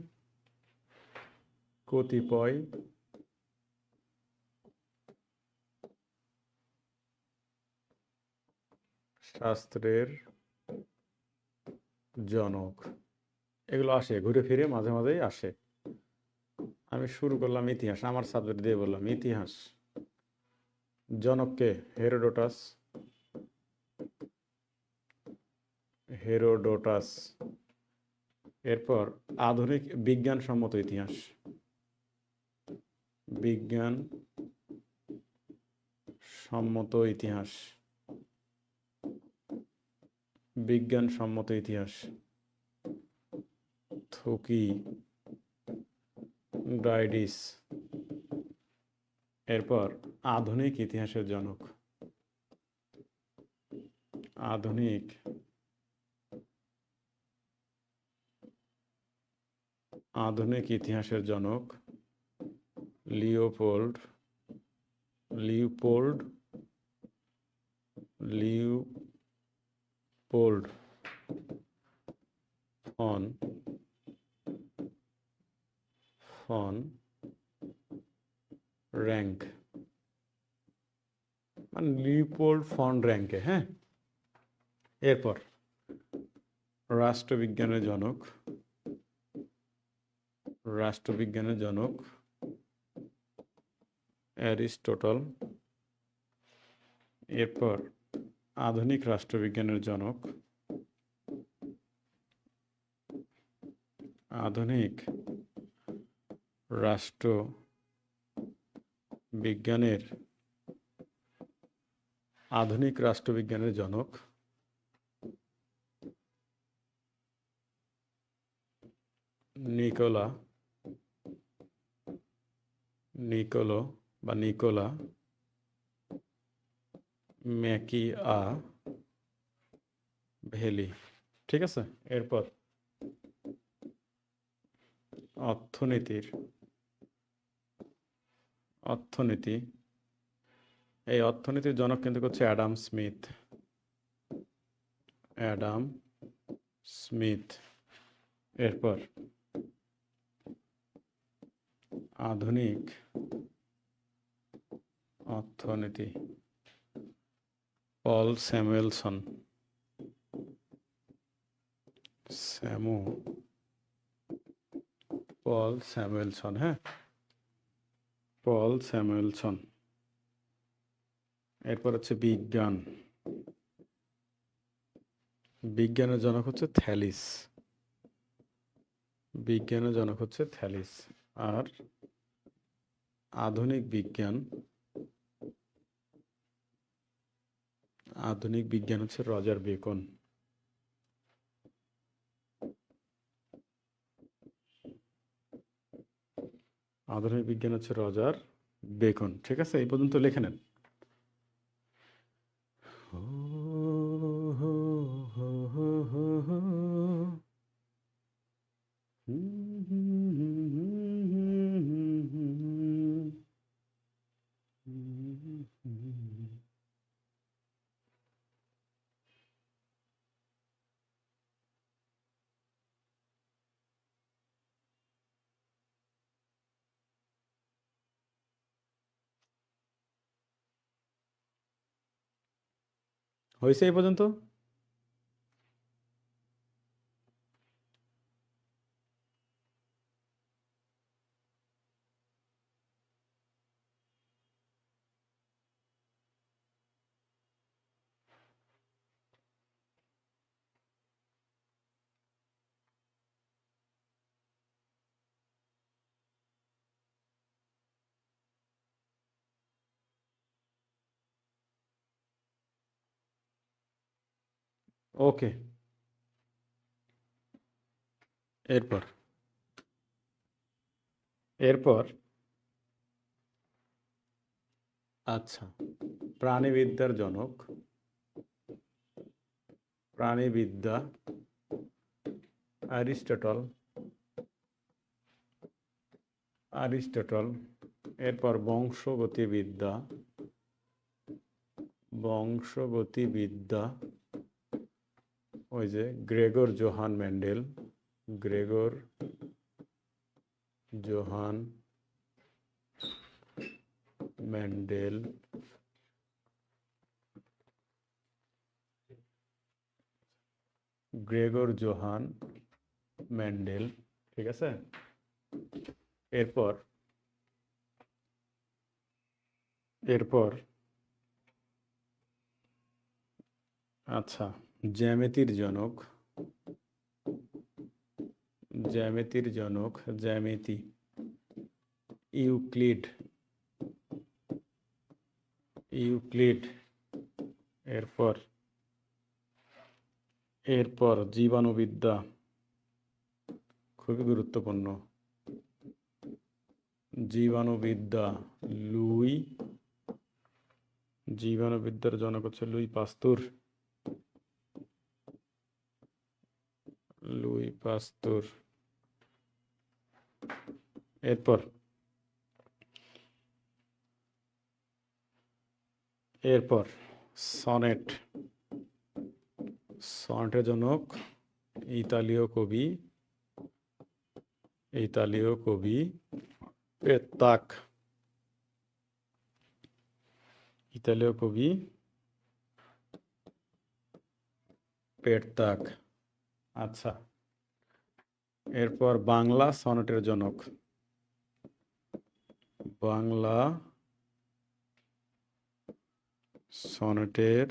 কতিপয় শাস্ত্রের জনক, এগুলো আসে ঘুরে ফিরে, মাঝে মাঝেই আসে। আমি শুরু করলাম ইতিহাস, আমার সাবজেক্ট দিয়ে বললাম ইতিহাস। জনককে হেরোডোটাস, হেরোডোটাস। এরপর আধুনিক বিজ্ঞানসম্মত ইতিহাস, বিজ্ঞান সম্মত ইতিহাস, বিজ্ঞানসম্মত ইতিহাস, থুকি ডাইডিস। এরপর আধুনিক ইতিহাসের জনক, আধুনিক আধুনিক ইতিহাসের জনক Leopold, Leopold, Leopold von von Ranke, মানে লিওপোল্ড ফন র্যাঙ্কে। হ্যাঁ, এরপর রাষ্ট্রবিজ্ঞানের জনক, রাষ্ট্রবিজ্ঞানের জনক অ্যারিস্টটল। এরপর আধুনিক রাষ্ট্রবিজ্ঞানের জনক, আধুনিক রাষ্ট্রবিজ্ঞানের, আধুনিক রাষ্ট্রবিজ্ঞানের জনক নিকোলা, নিকোলো বা নিকোলা ম্যাকিয়া ভেলি। ঠিক আছে, এরপর অর্থনীতির, অর্থনীতি, এই অর্থনীতির জনক কিন্তু হচ্ছে অ্যাডাম স্মিথ, অ্যাডাম স্মিথ। এরপর আধুনিক অর্থনীতি পল স্যামুয়েলসন, পল স্যামুয়েলসন। হ্যাঁ, পল স্যামুয়েলসন। এরপর হচ্ছে বিজ্ঞান, বিজ্ঞানের জনক হচ্ছে থ্যালিস, বিজ্ঞানের জনক হচ্ছে থ্যালিস। আর আধুনিক বিজ্ঞান, আধুনিক বিজ্ঞান হচ্ছে রজার বেকন। আধুনিক বিজ্ঞান হচ্ছে রজার বেকন। ঠিক আছে, এই পর্যন্ত লিখে নেন। হয়েছে এই পর্যন্ত? ওকে, এরপর এরপর আচ্ছা, প্রাণীবিদ্যার জনক, প্রাণীবিদ্যা অ্যারিস্টটল, অ্যারিস্টটল। এরপর বংশগতিবিদ্যা, বংশগতিবিদ্যা ওই যে Gregor Johann Mendel, Gregor Johann Mendel, Gregor Johann Mendel, ঠিক আছে। এরপর এরপর আচ্ছা, জ্যামিতির জনক, জ্যামিতির জনক, জ্যামিতি, ইউক্লিড, ইউক্লিড। এরপর এরপর জীবাণুবিদ্যা, খুবই গুরুত্বপূর্ণ, জীবাণুবিদ্যা, লুই, জীবাণুবিদ্যার জনক হচ্ছে লুই পাস্তুর, লুই পাস্তুর। এরপর এরপর সনেট, সনেটের জনক ইতালীয় কবি, ইতালীয় কবি পেত্রাক, ইতালীয় কবি পেত্রাক। আচ্ছা, এরপর বাংলা সনেটের জনক, বাংলা সনেটের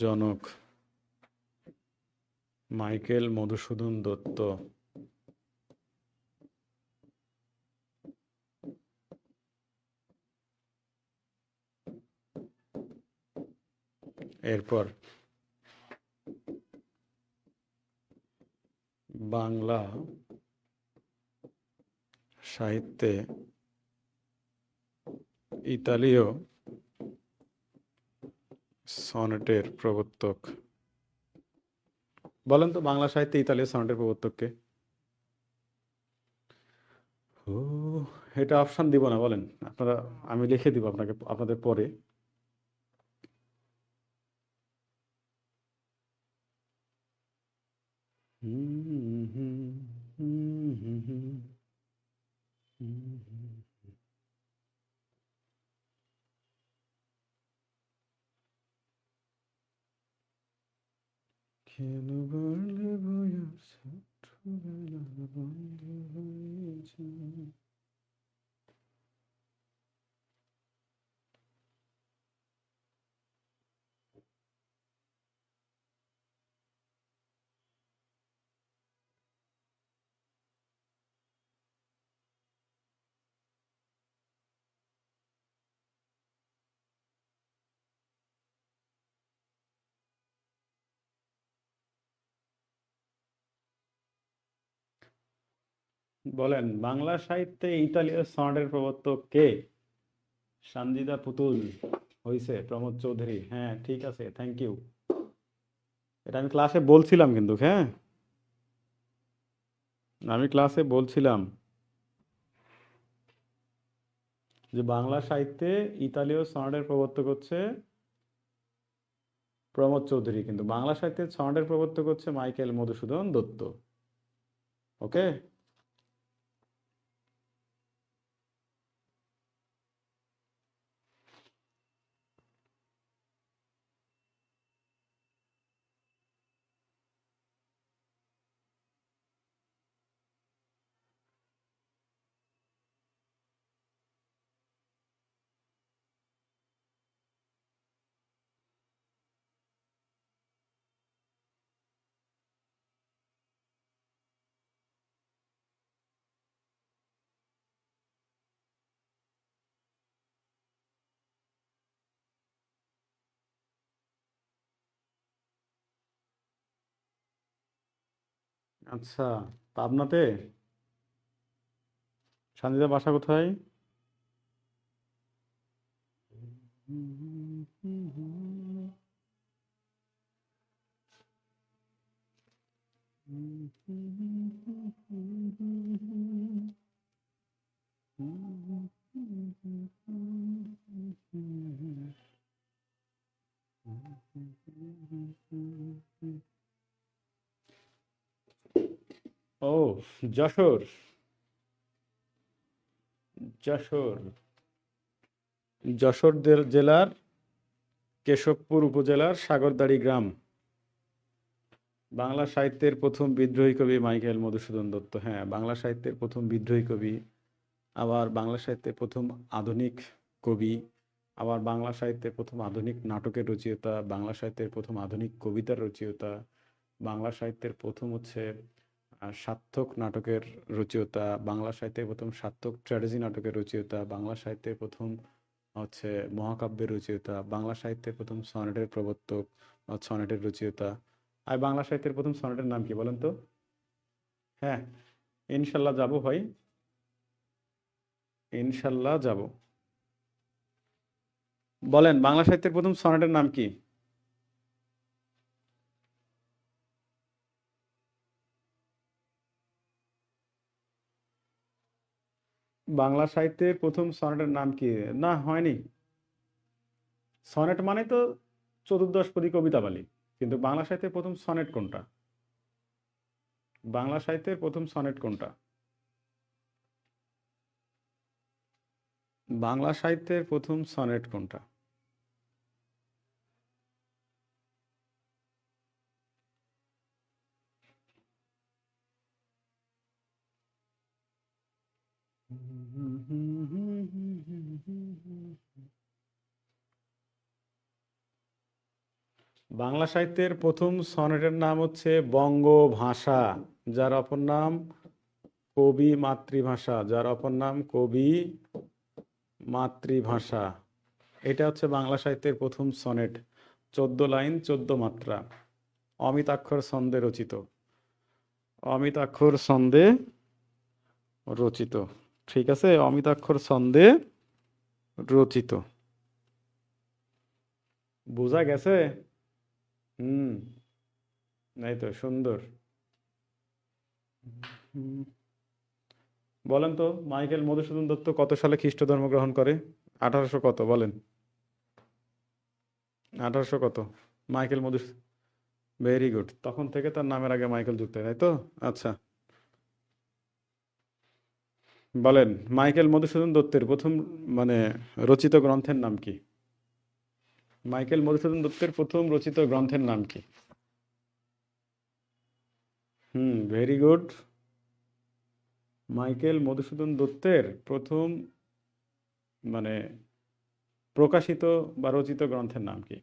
জনক মাইকেল মধুসূদন দত্ত। এরপর বাংলা সাহিত্যে ইতালীয় সনেটের প্রবর্তক, বলেন তো বাংলা সাহিত্যে ইতালীয় সনেটের প্রবর্তককে? ও, এটা অপশন দিব না, বলেন আপনারা, আমি লিখে দিব আপনাকে, আপনাদের পরে। কেন বললে বয়স ছোটবেলা বন্ধ হয়েছে। বলেন বাংলা সাহিত্যে ইতালীয় সনেটের প্রবর্তক কে? সানজিদা পুতুল হইছে, প্রমোদ চৌধুরী, হ্যাঁ ঠিক আছে, থ্যাংক ইউ। এটা আমি ক্লাসে বলছিলাম কিন্তু, হ্যাঁ আমি ক্লাসে বলছিলাম যে বাংলা সাহিত্যে ইতালীয় সনেটের প্রবর্তক হচ্ছে প্রমোদ চৌধুরী, কিন্তু বাংলা সাহিত্যের সনেটের প্রবর্তক হচ্ছে মাইকেল মধুসূদন দত্ত। ওকে, আচ্ছা, পাবনাতে? সানজিদার বাসা কোথায়? যশোর। যশোর। যশোর জেলার কেশবপুর উপজেলার সাগরদাড়ি গ্রাম। বাংলা সাহিত্যের প্রথম বিদ্রোহী কবি মাইকেল মধুসূদন দত্ত। হ্যাঁ, বাংলা সাহিত্যের প্রথম বিদ্রোহী কবি, আবার বাংলা সাহিত্যের প্রথম আধুনিক কবি, আবার বাংলা সাহিত্যের প্রথম আধুনিক নাটকের রচয়িতা, বাংলা সাহিত্যের প্রথম আধুনিক কবিতার রচয়িতা, বাংলা সাহিত্যের প্রথম হচ্ছে সার্থক নাটকের রচয়িতা, বাংলা সাহিত্যের প্রথম সার্থক ট্র্যাজেডি নাটকের রচয়িতা, বাংলা সাহিত্যের প্রথম হচ্ছে মহাকাব্যের রচয়িতা, বাংলা সাহিত্যের প্রথম সনেটের প্রবর্তক, সনেটের রচয়িতা। আর বাংলা সাহিত্যের প্রথম সনেটের নাম কি বলেন তো? হ্যাঁ, ইনশাল্লাহ যাব ভাই, ইনশাল্লাহ যাব। বলেন, বাংলা সাহিত্যের প্রথম সনেটের নাম কি? বাংলা সাহিত্যের প্রথম সনেটের নাম কি? না, হয়নি। সনেট মানে তো চতুর্দশপদী কবিতাবলী, কিন্তু বাংলা সাহিত্যের প্রথম সনেট কোনটা? বাংলা সাহিত্যের প্রথম সনেট কোনটা? বাংলা সাহিত্যের প্রথম সনেট কোনটা? বাংলা সাহিত্যের প্রথম সনেটের নাম হচ্ছে বঙ্গভাষা, যার অপর নাম কবি মাতৃভাষা, যার অপর নাম কবি মাতৃভাষা। এটা হচ্ছে বাংলা সাহিত্যের প্রথম সনেট, 14 লাইন 14 মাত্রা, অমিতাক্ষর ছন্দে রচিত। অমিতাক্ষর ছন্দে রচিত, ঠিক আছে, অমিতাক্ষর ছন্দে রচিত। বোঝা গেছে? হুম, এই তো সুন্দর। হুম, বলেন তো, মাইকেল মধুসূদন দত্ত কত সালে খ্রিস্ট ধর্ম গ্রহণ করে? 1800 কত বলেন? 1800 কত? Michael Madhusudan, very good. তখন থেকে তার নামের আগে মাইকেল যুক্ত, তাই তো? আচ্ছা, বলেন, মাইকেল মধুসূদন দত্তের প্রথম মানে রচিত গ্রন্থের নাম কি? মাইকেল মধুসূদন দত্তের প্রথম রচিত গ্রন্থের নাম কি? Very good. মাইকেল মধুসূদন দত্তের প্রথম মানে প্রকাশিত বা রচিত গ্রন্থের নাম কি?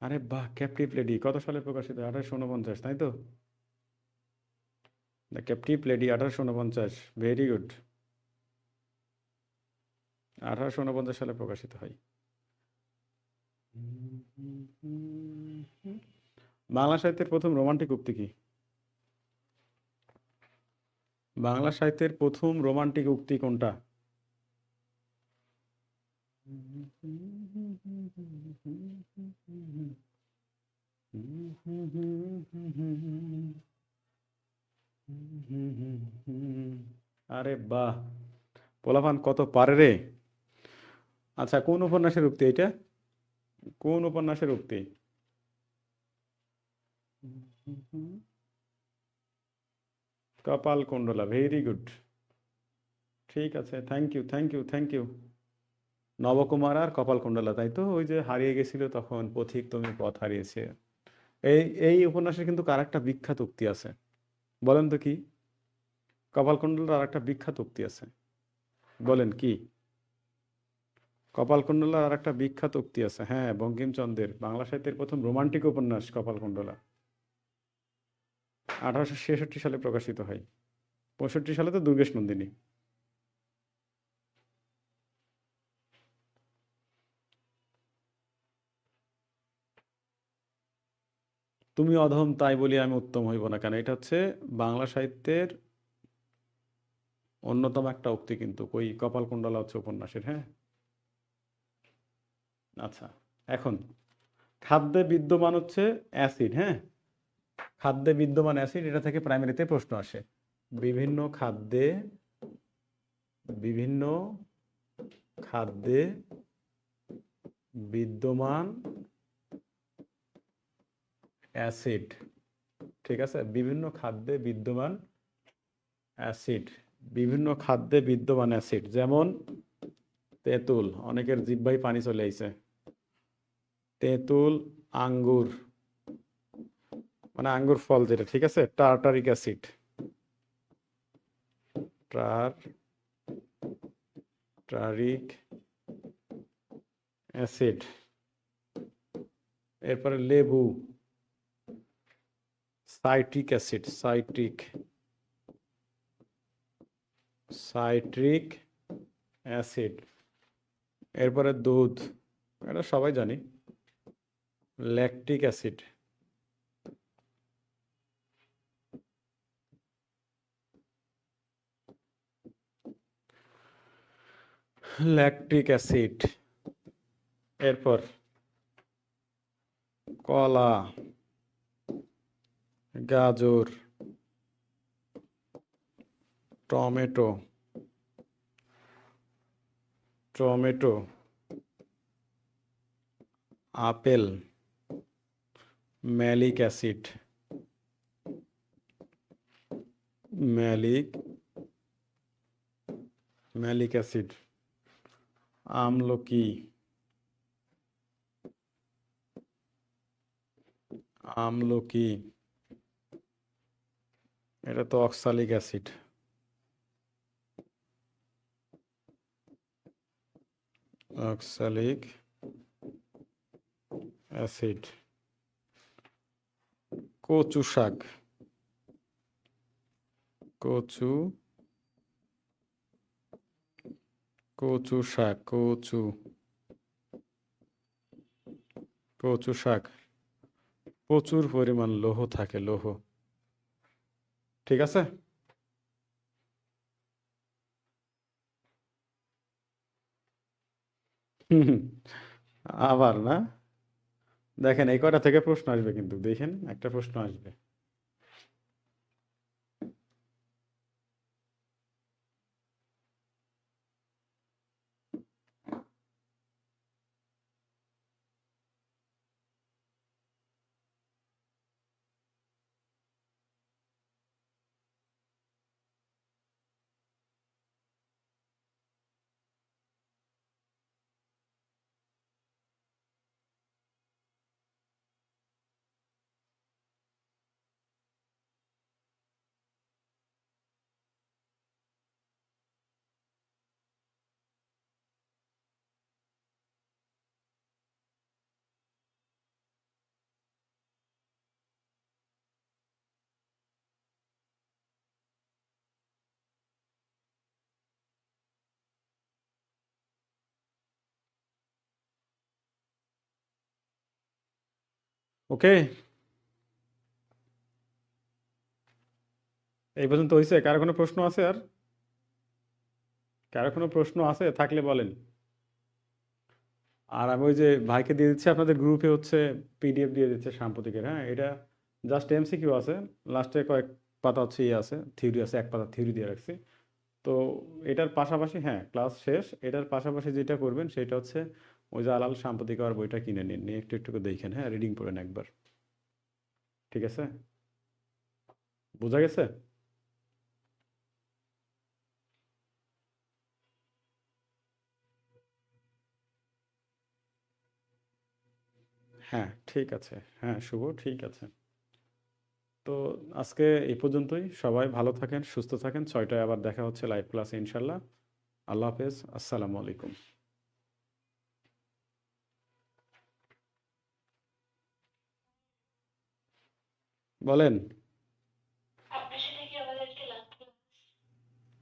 আরে বাহ, ক্যাপটিভ লেডি কত সালে প্রকাশিত? 1849, তাই তো? The captive lady 1849, very good. 1849 সালে প্রকাশিত হয়। বাংলা সাহিত্যের প্রথম রোমান্টিক উক্তি কি? বাংলা সাহিত্যের প্রথম রোমান্টিক উক্তি কোনটা? আরে বাহ, পোলাপান কত পারে রে। আচ্ছা, কোন উপন্যাসের উক্তি এটা? কোন উপন্যাসের উক্তি? কপাল কুণ্ডলা, ভেরি গুড। ঠিক আছে, thank you, thank you, thank you. Nabakumar আর কপাল কুণ্ডলা, তাই তো? ওই যে হারিয়ে গেছিল তখন, পথিক তুমি পথ হারিয়েছে। এই এই উপন্যাসের কিন্তু আর একটা বিখ্যাত উক্তি আছে, বলেন তো কি? কপাল কুণ্ডলার আর একটা বিখ্যাত উক্তি আছে, বলেন কি? কপাল কুণ্ডলার আর একটা বিখ্যাত উক্তি আছে, হ্যাঁ, বঙ্কিমচন্দ্রের। বাংলা সাহিত্যের প্রথম রোমান্টিক উপন্যাস কপাল কুণ্ডলা, 1866 সালে প্রকাশিত হয়। 65 সালে তো দুর্গেশ নন্দিনী। তুমি অধম তাই বলি আমি উত্তম হইব না কেন, এটা হচ্ছে বাংলা সাহিত্যের অন্যতম একটা উক্তি, কিন্তু ওই কপাল কুণ্ডলা হচ্ছে উপন্যাসের। হ্যাঁ, আচ্ছা, এখন খাদ্যে বিদ্যমান হচ্ছে অ্যাসিড। হ্যাঁ, খাদ্যে বিদ্যমান অ্যাসিড, এটা থেকে প্রাইমারিতে প্রশ্ন আসে। বিভিন্ন খাদ্যে, বিভিন্ন খাদ্যে বিদ্যমান অ্যাসিড, ঠিক আছে, বিভিন্ন খাদ্যে বিদ্যমান অ্যাসিড, বিভিন্ন খাদ্যে বিদ্যমান অ্যাসিড, যেমন তেঁতুল, অনেকের জিহ্বায় পানি চলে আইছে, তেঁতুল, আঙ্গুর, মানে আঙ্গুর ফল যেটা, ঠিক আছে, টার্টারিক অ্যাসিড, টার্টারিক অ্যাসিড। এরপরে লেবু, সাইট্রিক অ্যাসিড, সাইট্রিক অ্যাসিড। এরপরে দুধ, এটা সবাই জানি, ল্যাকটিক অ্যাসিড। Lactic acid. এরপর কলা, গাজর, tomato, apple, malic acid, malic acid, আমলকি, এটা তো অক্সালিক অ্যাসিড, অক্সালিক অ্যাসিড। কচু শাক, কচু শাক, প্রচুর পরিমাণ লৌহ থাকে, ঠিক আছে। আবার না, দেখেন এই কয়টা থেকে প্রশ্ন আসবে, কিন্তু দেখেন একটা প্রশ্ন আসবে। ওকে, এই পর্যন্ত হয়েছে? কারো কোনো প্রশ্ন আছে? আর কারো কোনো প্রশ্ন আছে থাকলে বলেন। আর আমি ওই যে ভাইকে দিয়ে দিচ্ছি আপনাদের গ্রুপে, হচ্ছে পিডিএফ দিয়ে দিচ্ছে সাম্প্রতিকের, হ্যাঁ, এটা জাস্ট এমসিকিউ আছে, লাস্টে কয়েক পাতা হচ্ছে ইয়ে আছে, থিওরি আছে, এক পাতা থিওরি দিয়ে রাখছি। তো এটার পাশাপাশি, হ্যাঁ, ক্লাস শেষ, এটার পাশাপাশি যেটা করবেন সেটা হচ্ছে ওই যে আলাল সাম্প্রতিক আর বইটা কিনে নিন, নিয়ে একটু একটু করে দেখেন, হ্যাঁ, রিডিং করেন একবার, ঠিক আছে? বোঝা গেছে? হ্যাঁ, ঠিক আছে, হ্যাঁ শুভ, ঠিক আছে। তো আজকে এই পর্যন্তই, সবাই ভালো থাকেন, সুস্থ থাকেন, 6টায় আবার দেখা হচ্ছে লাইভ ক্লাসে ইনশাল্লাহ। আল্লাহ হাফেজ, আসসালামু আলাইকুম। বলেন।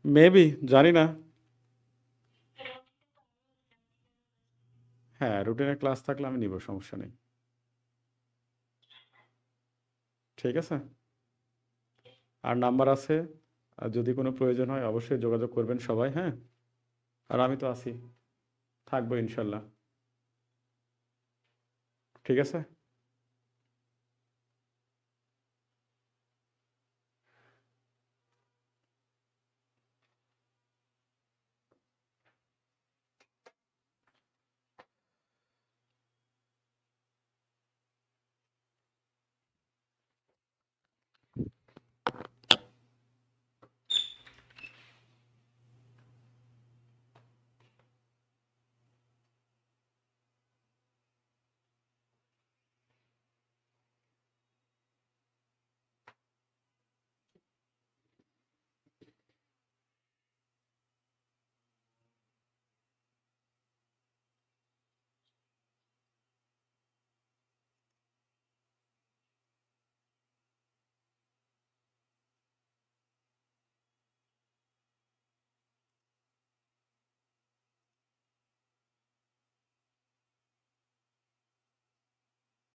মেবি, জানি না। হ্যাঁ, রুটিনের ক্লাস থাকলে আমি নিব, সমস্যা নেই, ঠিক আছে। আর নাম্বার আছে, আর যদি কোনো প্রয়োজন হয় অবশ্যই যোগাযোগ করবেন সবাই, হ্যাঁ। আর আমি তো আছি, থাকবো ইনশাল্লাহ, ঠিক আছে।